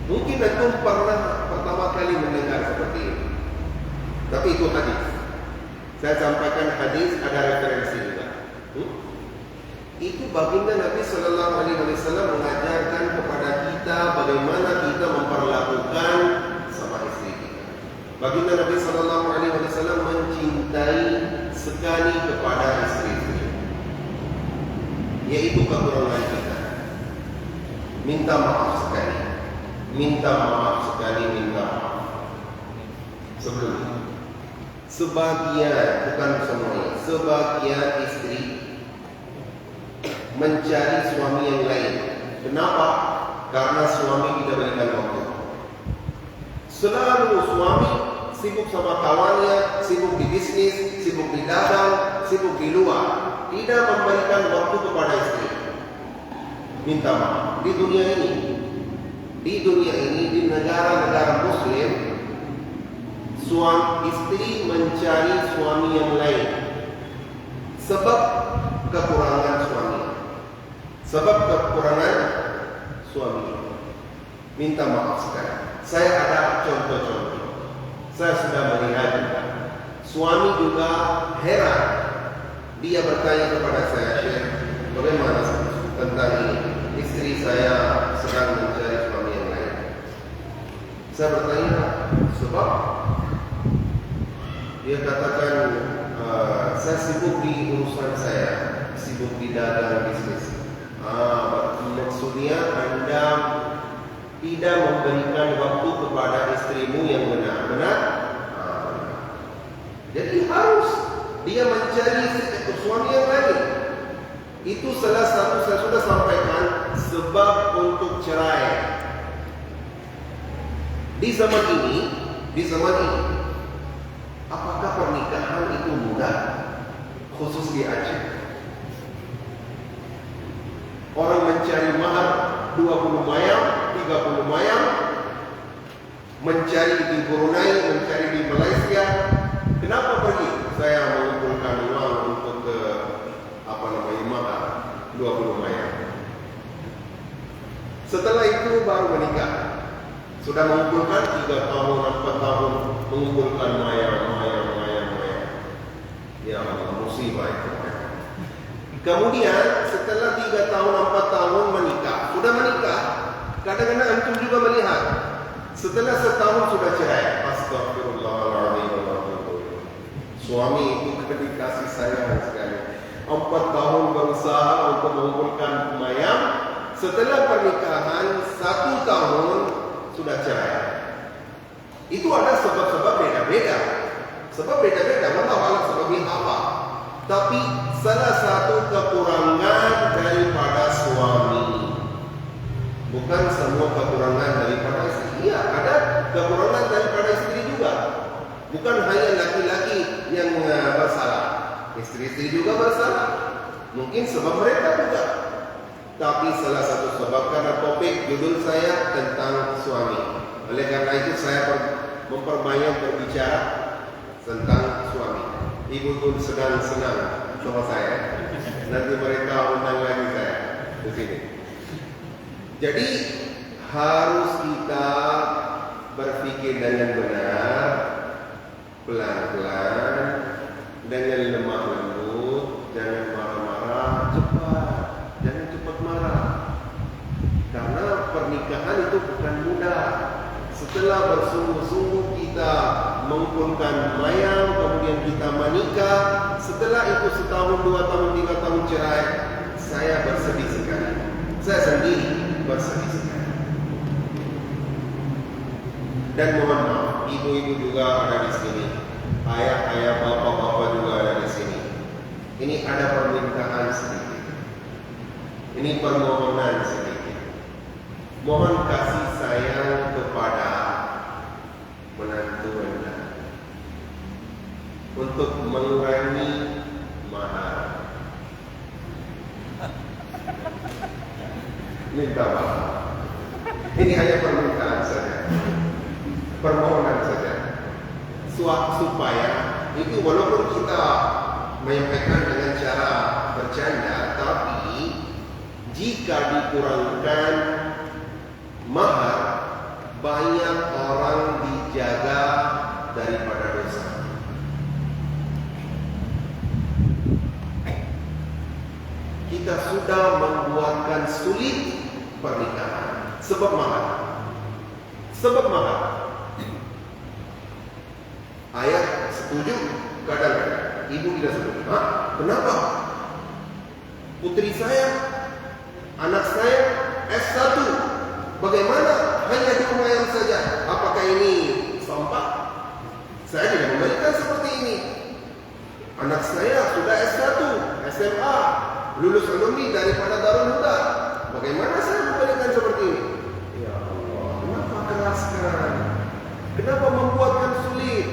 Mungkin antum pernah pertama kali mendengar seperti ini, tapi itu hadis. Saya sampaikan hadis, ada referensi juga. Itu baginda Nabi sallallahu alaihi wasallam mengajarkan kepada kita bagaimana kita memperlakukan sama istri kita. Baginda Nabi sallallahu alaihi wasallam mencintai sekali kepada istri-istri, yaitu kekurangan kita. Minta maaf sekali, minta maaf sekali, minta maaf. Sebelum sebagian, bukan semuanya, sebagian istri mencari suami yang lain. Kenapa? Karena suami tidak berikan waktu. Selalu suami sibuk sama kawannya, sibuk di bisnis, sibuk di dagang, sibuk di luar, tidak memberikan waktu kepada istri. Minta maaf. Di dunia ini, di negara-negara Muslim, suami istri mencari suami yang lain sebab kekurangan suami. Sebab kekurangan suami. Minta maaf sekarang. Saya ada contoh-contoh. Saya sudah melihat juga. Suami juga heran. Dia bertanya kepada saya, Syekh, bagaimana tentang ini? Istri saya sedang mencari suami yang lain. Saya bertanya, sebab? Dia katakan, saya sibuk di urusan saya, sibuk di dagang bisnis. Maksudnya Anda tidak memberikan waktu kepada istrimu yang benar-benar. Jadi harus dia mencari suami yang lain. Itu salah satu, saya sudah sampaikan, sebab untuk cerai. Di zaman ini, apakah pernikahan itu mudah? Khusus di Aceh. Orang mencari mahar 20 mayang, 30 mayang, mencari di Brunei, mencari di Malaysia. Kenapa pergi? Saya mengumpulkan uang untuk mahar 20 mayang. Setelah itu baru menikah. Sudah mengumpulkan 3 tahun, 4 tahun, mengumpulkan mayang. Ya Allah, musibah itu. Kemudian setelah 3 tahun, 4 tahun menikah, sudah menikah, Kadang-kadang antum juga melihat setelah setahun sudah cerai. Astagfirullahaladzim. Suami itu dikasih sayang sekali. 4 tahun berusaha untuk mengumpulkan mayam. Setelah pernikahan 1 tahun sudah cerai. Itu ada sebab-sebab beda-beda. Sebab beda-beda. Wallahu a'lam sebabnya apa. Tapi salah satu kekurangan daripada suami. Bukan semua kekurangan daripada istri. Iya, ada kekurangan daripada istri juga. Bukan hanya laki-laki yang bersalah. Istri-istri juga bersalah. Mungkin sebab mereka juga. Tapi salah satu sebab karena topik judul saya tentang suami. Oleh karena itu saya memperbanyak berbicara tentang suami. Ibu pun sedang senang sama saya. Nanti mereka undang lagi saya di sini. Jadi harus kita berpikir dengan benar, pelan-pelan, dengan lemah lembut, jangan marah-marah, jangan cepat marah. Karena pernikahan itu bukan mudah. Setelah bersungguh-sungguh kita mengumpulkan mayam, kemudian kita menikah, setelah itu 1 tahun, 2 tahun, 3 tahun cerai, saya bersedih sekali. Saya sendiri bersedih sekali. Dan mohon maaf, ibu-ibu juga ada di sini, ayah-ayah, bapak-bapak juga ada di sini. Ini ada permintaan sedikit. Ini permohonan sedikit. Mohon kasih sayang kepada menantu Anda untuk mengurangi mahar. Minta maaf. Ini hanya permintaan saja, permohonan saja, supaya itu walaupun kita menyampaikan dengan cara bercanda, tapi jika dikurangkan mahar, banyak orang dijaga daripada dosa. Kita sudah membuatkan sulit pernikahan sebab mahar. Sebab mahar. Ayah setuju, kadang-kadang ibu tidak setuju. Kenapa? Putri saya, anak saya S1, bagaimana hanya di mayam saja? Apakah ini sampah? Saya tidak memberikan seperti ini. Anak saya sudah S1, SMA, lulus alumni daripada Darul Huda. Bagaimana saya memberikan seperti ini? Ya Allah, kenapa keraskan? Kenapa membuatkan sulit?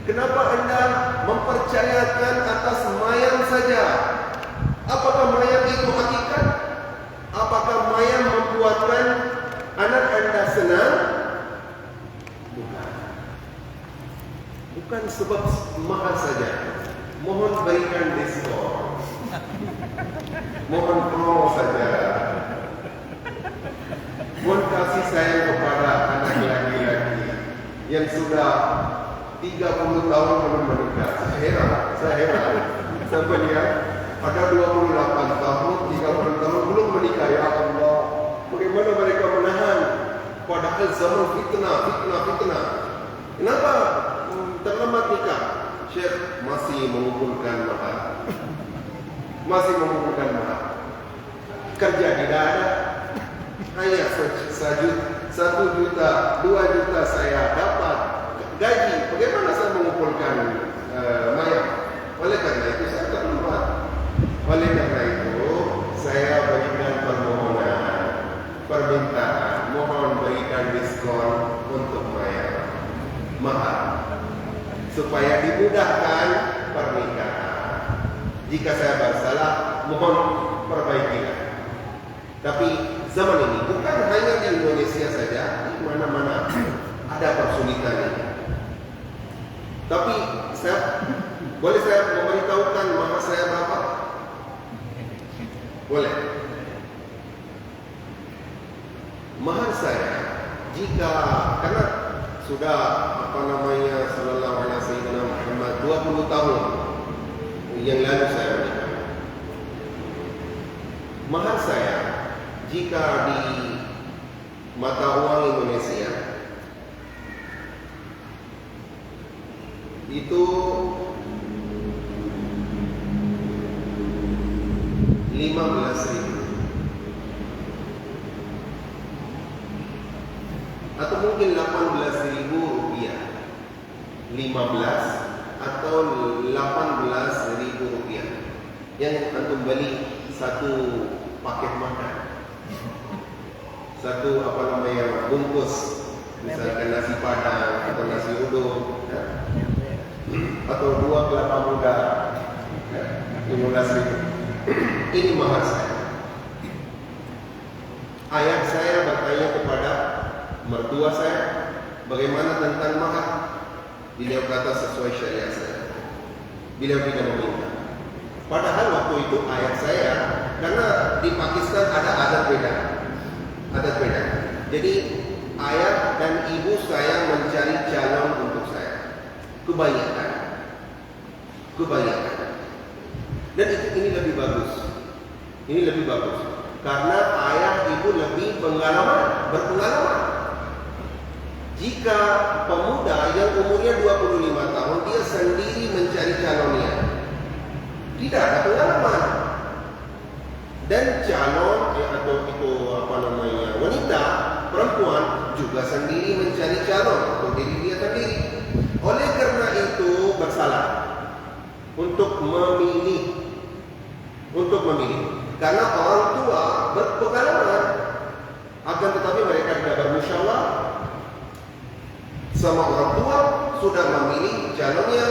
Kenapa Anda mempercayakan atas mayam saja? Apakah mayam itu hakikat? Apakah mayam membuatkan anak Anda senang? Bukan. Bukan sebab mahal saja. Mohon berikan diskon. Mohon promo saja. Mohon kasih sayang kepada anak laki-laki yang sudah 30 tahun belum menikah. Saya heran. Sampai lihat ada 28 tahun, 30 tahun belum menikah. Ya Allah, bagaimana mereka menahan? Padahal zaman fitnah. Kenapa terlambat nikah? Syekh masih mengumpulkan mahar. Kerja tidak ada. Hanya 1 juta, 2 juta saya dapat gaji. Bagaimana saya mengumpulkan mayam? Oleh karena itu saya terlambat. Oleh karena itu saya berikan permintaan, mohon berikan diskon untuk mahar supaya dimudahkan pernikahan. Jika saya bersalah, mohon perbaikilah. Tapi zaman ini bukan hanya di Indonesia saja, di mana-mana ada persulitan ini. Tapi boleh saya memberitahukan mahar saya berapa? Boleh. Mahar saya, karena sudah sallallahu alaihi wasallam Muhammad 20 tahun yang lalu saya menikah. Mahar saya jika mata uang Indonesia itu 15.000 atau mungkin 18.000 rupiah, 15 atau 18.000 rupiah yang antum beli satu paket makan, satu bungkus, misalkan nasi padang atau nasi uduk, ya, atau 2 kelapa muda, ya, 15.000. Ini mahar saya. Ayah saya bertanya kepada mertua saya, bagaimana tentang mahar? Beliau kata sesuai syariat saya. Beliau tidak meminta. Padahal waktu itu ayah saya, karena di Pakistan ada adat beda. Jadi ayah dan ibu saya mencari calon untuk saya. Kebanyakan. Dan ini lebih bagus. Karena ayah ibu lebih berpengalaman. Jika pemuda yang umurnya 25 tahun dia sendiri mencari calonnya, tidak ada pengalaman. Dan calon atau itu wanita, perempuan juga sendiri mencari calon untuk diri dia sendiri. Oleh karena itu bersalah untuk memilih. Karena orang tua berpengalaman, akan tetapi mereka tidak bermusyawarah sama orang tua, sudah memilih calonnya,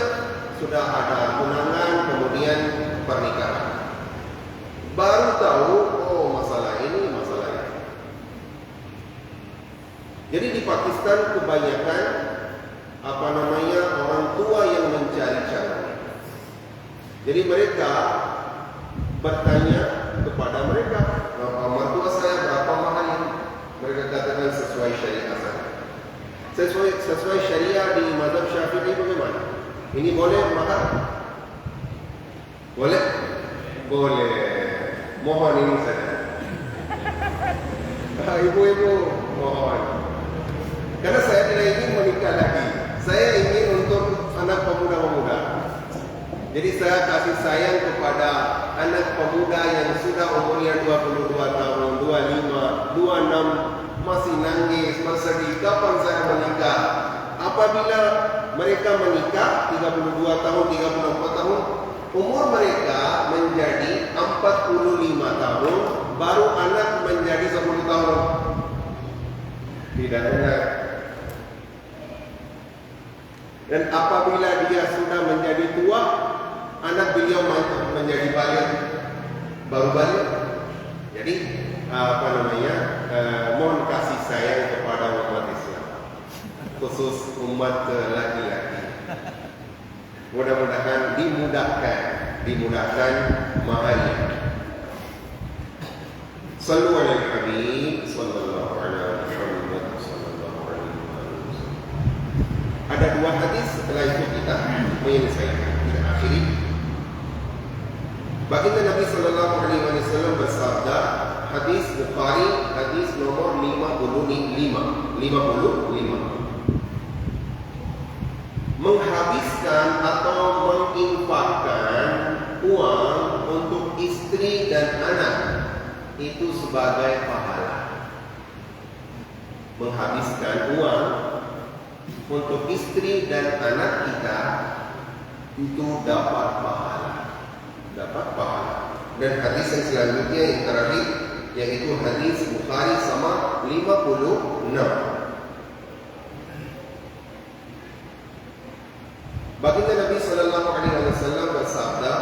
sudah ada tunangan, kemudian pernikahan. Baru tahu, oh masalah ini. Jadi di Pakistan kebanyakan orang tua yang mencari calon. Jadi mereka bertanya kepada mereka, mertua saya berapa mahal ini? Mereka katakan sesuai syariat saya. Sesuai syariat di mazhab Syafi'i bagaimana? Ini boleh mahal? Boleh. Mohon ini saja. Ibu-ibu mohon. Karena saya tidak ingin menikah lagi. Saya ingin untuk anak pemuda-pemuda. Jadi saya kasih sayang kepada anak pemuda yang sudah umurnya 22 tahun, 25, 26, masih nangis, bersedih, kapan saya menikah? Apabila mereka menikah 32 tahun, 34 tahun, umur mereka menjadi 45 tahun, baru anak menjadi 10 tahun. Tidak benar. Dan apabila dia sudah menjadi tua, anak beliau menjadi baru balik. Jadi mohon kasih sayang kepada umat Islam, khusus umat laki-laki. Mudah-mudahan dimudahkan mahalnya. Sallu ala Habib sallallahu alaihi wasallam. Ada 2 hadis, setelah itu kita menyelesaikan. Kita akhiri. Baginda Nabi sallallahu alaihi wasallam bersabda, hadis Bukhari, hadis nomor 55. Menghabiskan atau menginfakkan uang untuk istri dan anak itu sebagai pahala. Menghabiskan uang untuk istri dan anak kita itu dapat pahala. Dan hadis yang selanjutnya yang terakhir, yaitu hadis Bukhari sama 56. Baginda Nabi sallallahu alaihi wasallam bersabda,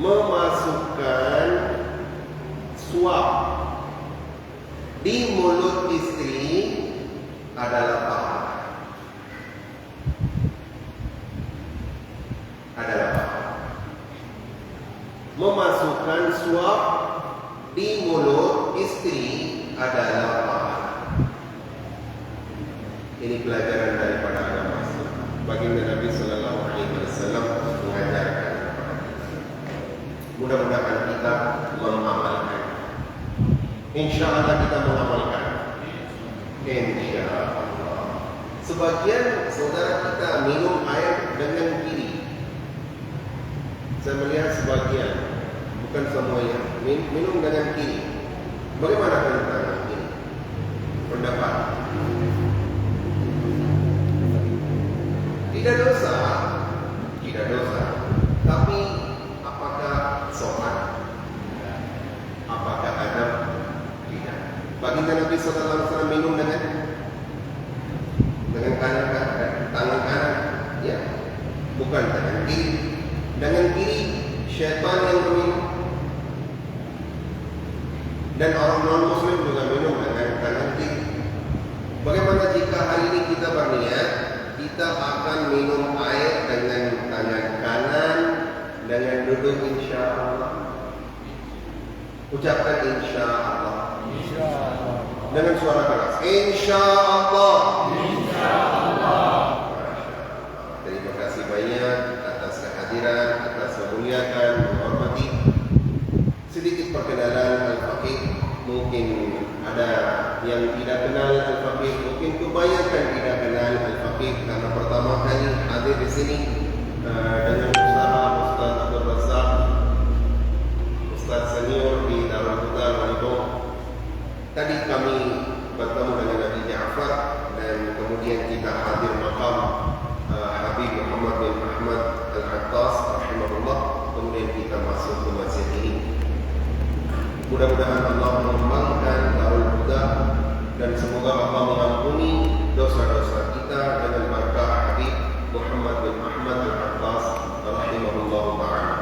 memasukkan suap di mulut istri adalah pahala. Memasukkan suap di mulut istri adalah pahala. Ini pelajaran daripada agama Islam. Baginda Nabi sallallahu alaihi wasallam mengajarkan. Mudah-mudahan kita mengamalkan. Insya Allah kita mengamalkan. Insya Allah. Sebagian saudara kita minum air dengan kiri. Saya melihat sebagian, bukan semuanya, minum dengan kiri. Bagaimana tentang ini? Pendapat? Tidak dosa. Tapi apakah sopan? Apakah adab? Tidak. Baginda Nabi sallallahu alaihi wasallam minum dengan kanan, tangan kanan, ya, bukan dengan kiri. Dengan kiri syaitan yang meminum. Dan orang non-muslim juga minum dengan tangan kiri. Bagaimana jika hari ini kita berniat kita akan minum air dengan tangan kanan dengan duduk insya Allah. Ucapkan insya Allah. Dengan suara keras. Insya Allah. Terima kasih banyak atas kehadiran, atas memuliakan, menghormati. Sedikit perkenalan Al-Faqih. Mungkin ada yang tidak kenal Al-Faqih, mungkin kebanyakan tidak kenal Al-Faqih karena pertama kali hadir di sini dengan usaha Ustaz Abdul Razak, Ustaz senior di Darul Huda Malibong. Tadi kami bertemu dengan Nabi Ja'far dan kemudian kita hadir makam Habib Muhammad bin Ahmad Al-Attas rahimahullah. Kemudian kita masuk ke masjid ini. Mudah-mudahan Allah mengembangkan Darul Huda dan semoga Allah mengampuni dosa-dosa kita dengan berkah Habib Muhammad bin Ahmad Al-Attas rahimahullah ta'ala.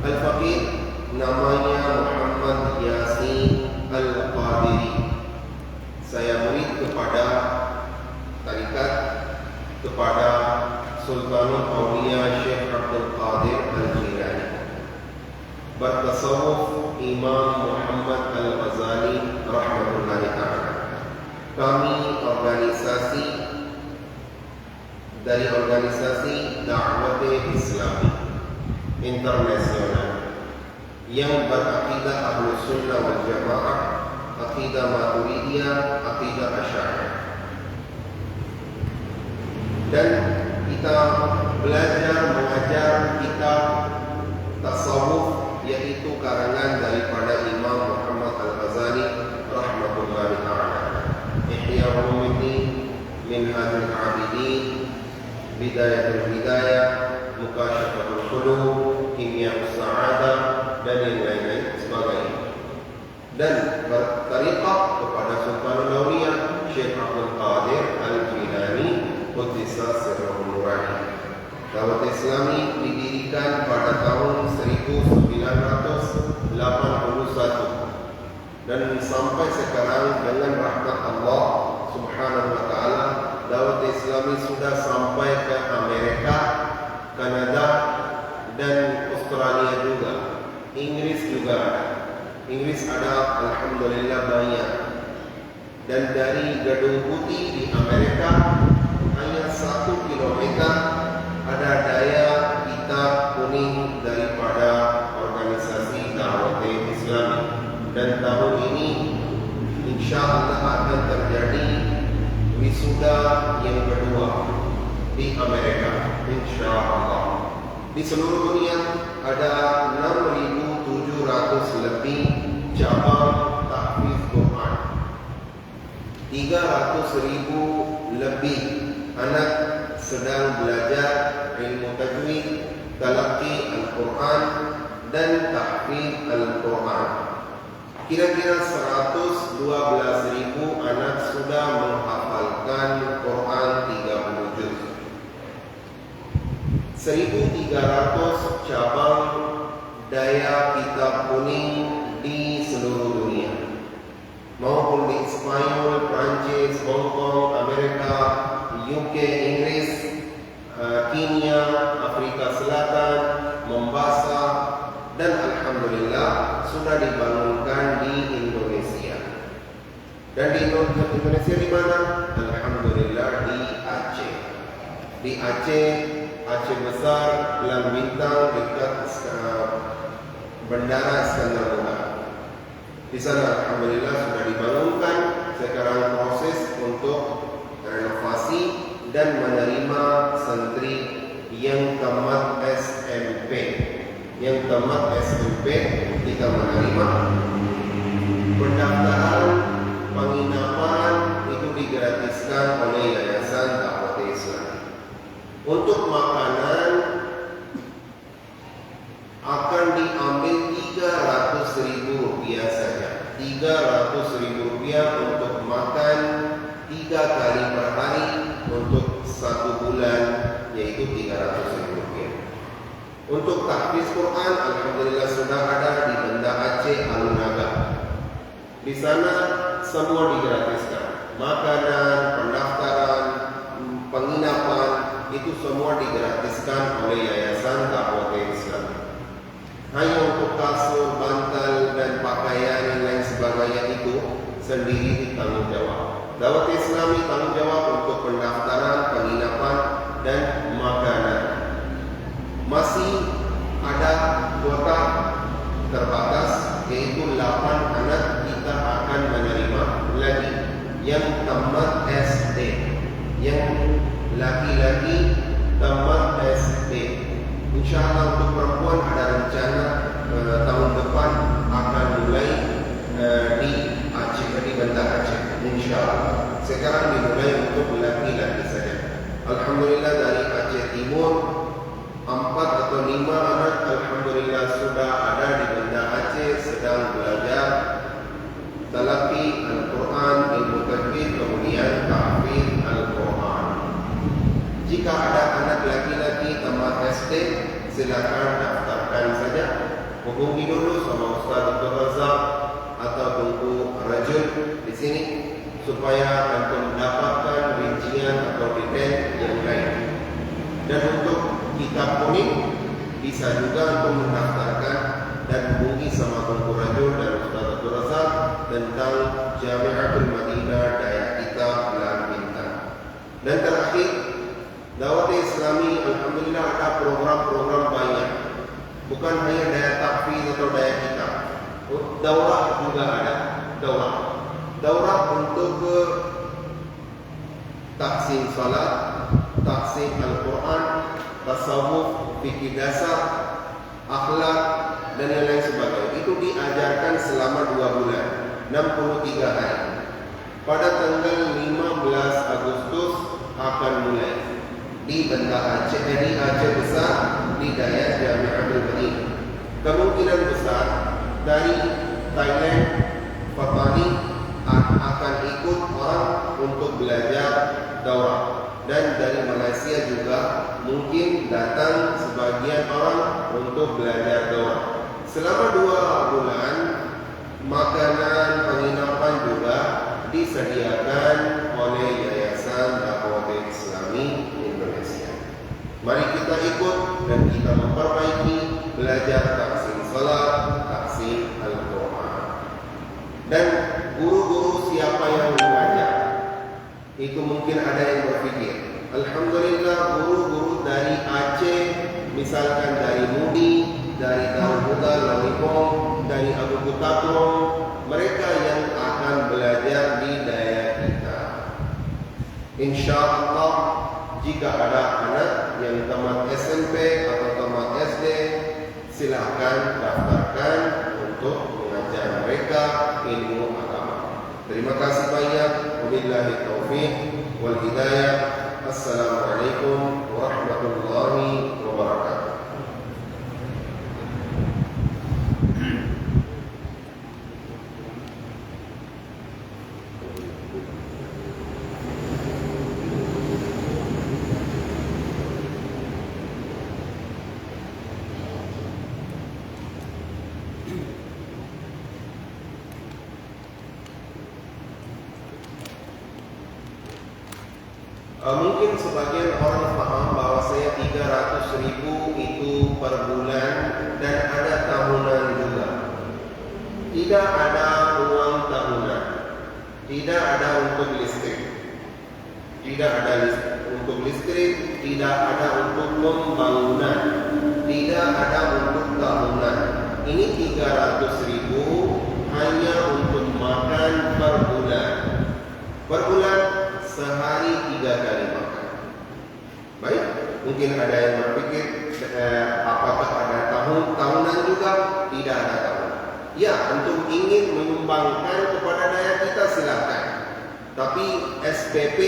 Al-Faqih namanya Muhammad Yasin Al-Qadiri. Saya murid kepada tarikat, kepada Sultanul Auliya Syekh Abdul Qadir Al-Jilani. Bertasawuf Imam Muhammad Al-Ghazali rahmatullahi ta'ala. Kami organisasi dari organisasi Da'wat Islami Internasional yang berakidah Ahlus Sunnah wal Jamaah, akidah Maturidiyah, akidah Asy'ariyah. Dan kita belajar mengajar kitab tasawuf, yaitu karangan daripada Imam Muhammad Al-Ghazali rahmatullahi ta'ala. Ihya Ulumuddin, Minhajul Abidin, Bidayatul Hidayah, Mukashafatul Qulub, Kimya'us Sa'adah, dan yang lain-lain sebagainya. Dan bertariqah kepada Sultanul Auliya Syekh Abdul Qadir Al-Jilani Quddisa Sirruhul Nurani. Da'wat Islami didirikan pada tahun 1981 dan sampai sekarang dengan rahmat Allah Subhanahu wa taala, Da'wat Islami sudah sampai ke Amerika, Kanada, dan Australia juga. Inggris juga ada. Inggris ada, alhamdulillah banyak. Dan dari Gedung Putih di Amerika hanya 1 kilometer ada daya kitab kuning daripada organisasi Da'wat Islami. Dan tahun ini insya Allah akan terjadi wisuda yang kedua di Amerika, insya Allah. Di seluruh dunia ada 6.700 lebih cabang tahfiz Quran, 300.000 lebih anak sedang belajar ilmu tajwid, talaqi Al-Quran, dan tahfiz Al-Quran. Kira-kira 112.000 anak sudah menghafalkan Quran 30 juz. 1.300 cabang daya kitab kuning di seluruh dunia, maupun di Spanyol, Prancis, Hong Kong, Amerika, UK, Inggris, Kenya, Afrika Selatan, Mombasa, dan alhamdulillah sudah dibangunkan di Indonesia. Dan di Indonesia di mana? Alhamdulillah di Aceh. Di Aceh Besar, Belang Bintang, dekat Bandara Iskandar Muda. Di sana alhamdulillah sudah dibangunkan. Sekarang proses dan menerima santri yang tamat SMP. Yang tamat SMP kita menerima. Pendaftaran penginapan itu digratiskan oleh Yayasan Dakwah Islam. Untuk makanan akan diambil Rp300.000 saja. Rp300.000 untuk makan 3 kali per hari untuk 1 bulan, yaitu Rp300.000. Untuk tahfiz Quran, alhamdulillah sudah ada di Banda Aceh Alunaga. Di sana semua digratiskan. Makanan, pendaftaran, penginapan itu semua digratiskan oleh Yayasan Dakwah Islam. Hanya untuk kasur, bantal dan pakaian dan lain sebagainya itu sendiri ditanggung jawab. Dakwah Islami tanggung jawab untuk pendaftaran, penginapan dan makanan. Masih ada kuota terbatas, yaitu 8 anak kita akan menerima lagi yang tamat SD, yang laki-laki tamat SD. InsyaAllah untuk perempuan ada rencana tahun depan akan mulai di Aceh, di Banda Aceh. InsyaAllah sekarang dimulai untuk laki-laki saja. Alhamdulillah dari Aceh Timur 4 atau 5 anak alhamdulillah sudah ada di Banda Aceh sedang belajar talaqi Al-Quran, ilmu tajwid, kemudian tahfiz Al-Quran. Jika ada anak laki-laki tamat SD, silakan daftarkan saja. Hubungi dulu sama Ustaz Dr. Razak atau Tungku Rajul di sini supaya antum mendapatkan rincian atau detail yang lain. Dan untuk kitab kuning bisa juga untuk mendaftarkan dan hubungi sama Tungku Rajul dan Ustaz Abdul Razak tentang Jami'atul Madinah Daya Kitab Belang Bintang. Dan terakhir, dakwah Islami alhamdulillah ada program-program banyak. Bukan hanya daya tahfiz atau daya kitab. Daurah juga ada. Daurah untuk taksim salat, taksim Al-Quran, tasawuf, fikih dasar, akhlak dan yang lain sebagainya. Itu diajarkan selama 2 bulan, 63 hari. Pada tanggal 15 Agustus akan mulai di Banda Aceh, di Aceh Besar, di Daya Jami'atul Madinah. Kemungkinan besar dari Thailand, Fatani akan ikut orang untuk belajar daurah. Dan dari Malaysia juga mungkin datang sebagian orang untuk belajar daurah. Selama 2 bulan makanan, penginapan juga disediakan oleh Yayasan Dakwah Islami Indonesia. Mari kita ikut dan kita memperbaiki, belajar taksim salat, taksim Al-Quran. Dan guru-guru siapa yang mengajar? Itu mungkin ada yang berpikir, alhamdulillah guru-guru dari Aceh, misalkan dari Mudi, dari Darul Huda Lamipong, dari Abu Kutakrong, mereka yang akan belajar di daya kita. InsyaAllah jika ada anak yang tamat SMP atau tamat SD, silahkan daftarkan untuk mengajar mereka ilmu agama. Terima kasih banyak. Wabillahi taufiq wal hidayah. Assalamualaikum warahmatullahi wabarakatuh. Mungkin sebagian orang paham bahwa saya 300.000 itu per bulan dan ada tahunan juga. Tidak ada uang tahunan, tidak ada untuk listrik, tidak ada untuk listrik, tidak ada untuk pembangunan, tidak ada untuk tahunan. Ini 300.000 hanya untuk makan per bulan. Per bulan sehari 3 kali makan. Mungkin ada yang berpikir apakah ada tahunan juga? Tidak ada tahunan. Ya, untuk ingin menyumbangkan kepada daya kita silakan. Tapi SPP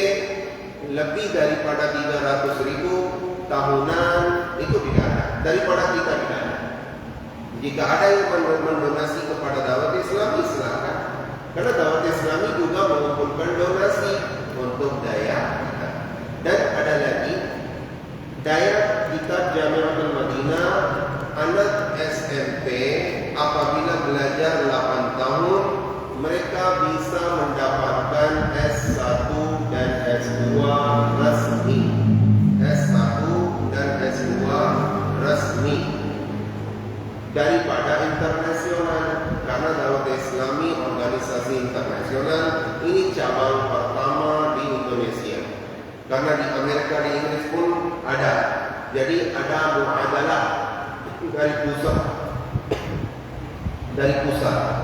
lebih daripada 300.000 tahunan itu tidak ada. Daripada kita tidak ada. Jika ada yang mendonasi kepada dakwah Islami silakan. Karena dakwah Islami juga mengumpulkan donasi untuk daya kita. Dan ada lagi daya kitab Jami'atul Madinah, anak SMP apabila belajar 8 tahun mereka bisa mendapatkan S1 dan S2 resmi. S1 dan S2 resmi daripada internasional. Karena dakwah Islami organisasi internasional ini cabang pertama di Indonesia. Karena di Amerika, di Inggris pun ada. Jadi ada muadalah dari pusat.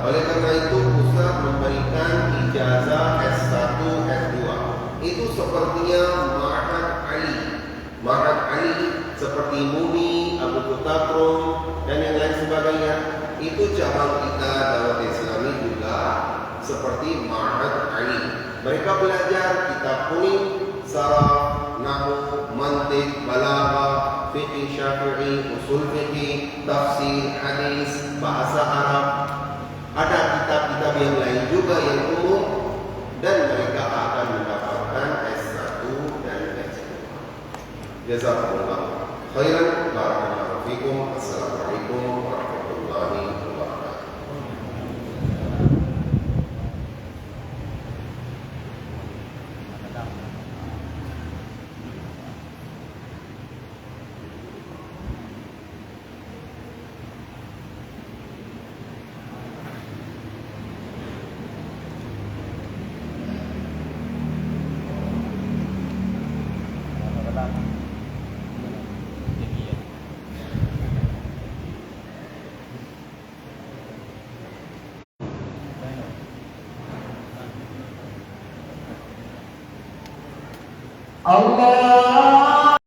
Oleh karena itu pusat memberikan ijazah S1, S2. Itu sepertinya Ma'had Ali seperti MUNI, Abu Qutatrun dan yang lain sebagainya. Itu cabang kita dakwah Islami juga seperti Ma'had Ali. Mereka belajar kitab kuning, saraf, nahwu, mantiq, balaghah, fiqh Syafi'i, usul fiqh, tafsir, hadis, bahasa Arab. Ada kitab-kitab yang lain juga yang umum dan mereka akan mendapatkan S1 dan S2. Jazakumullah khairan. Barakallahu fikum. Assalamualaikum warahmatullahi wabarakatuh. Allah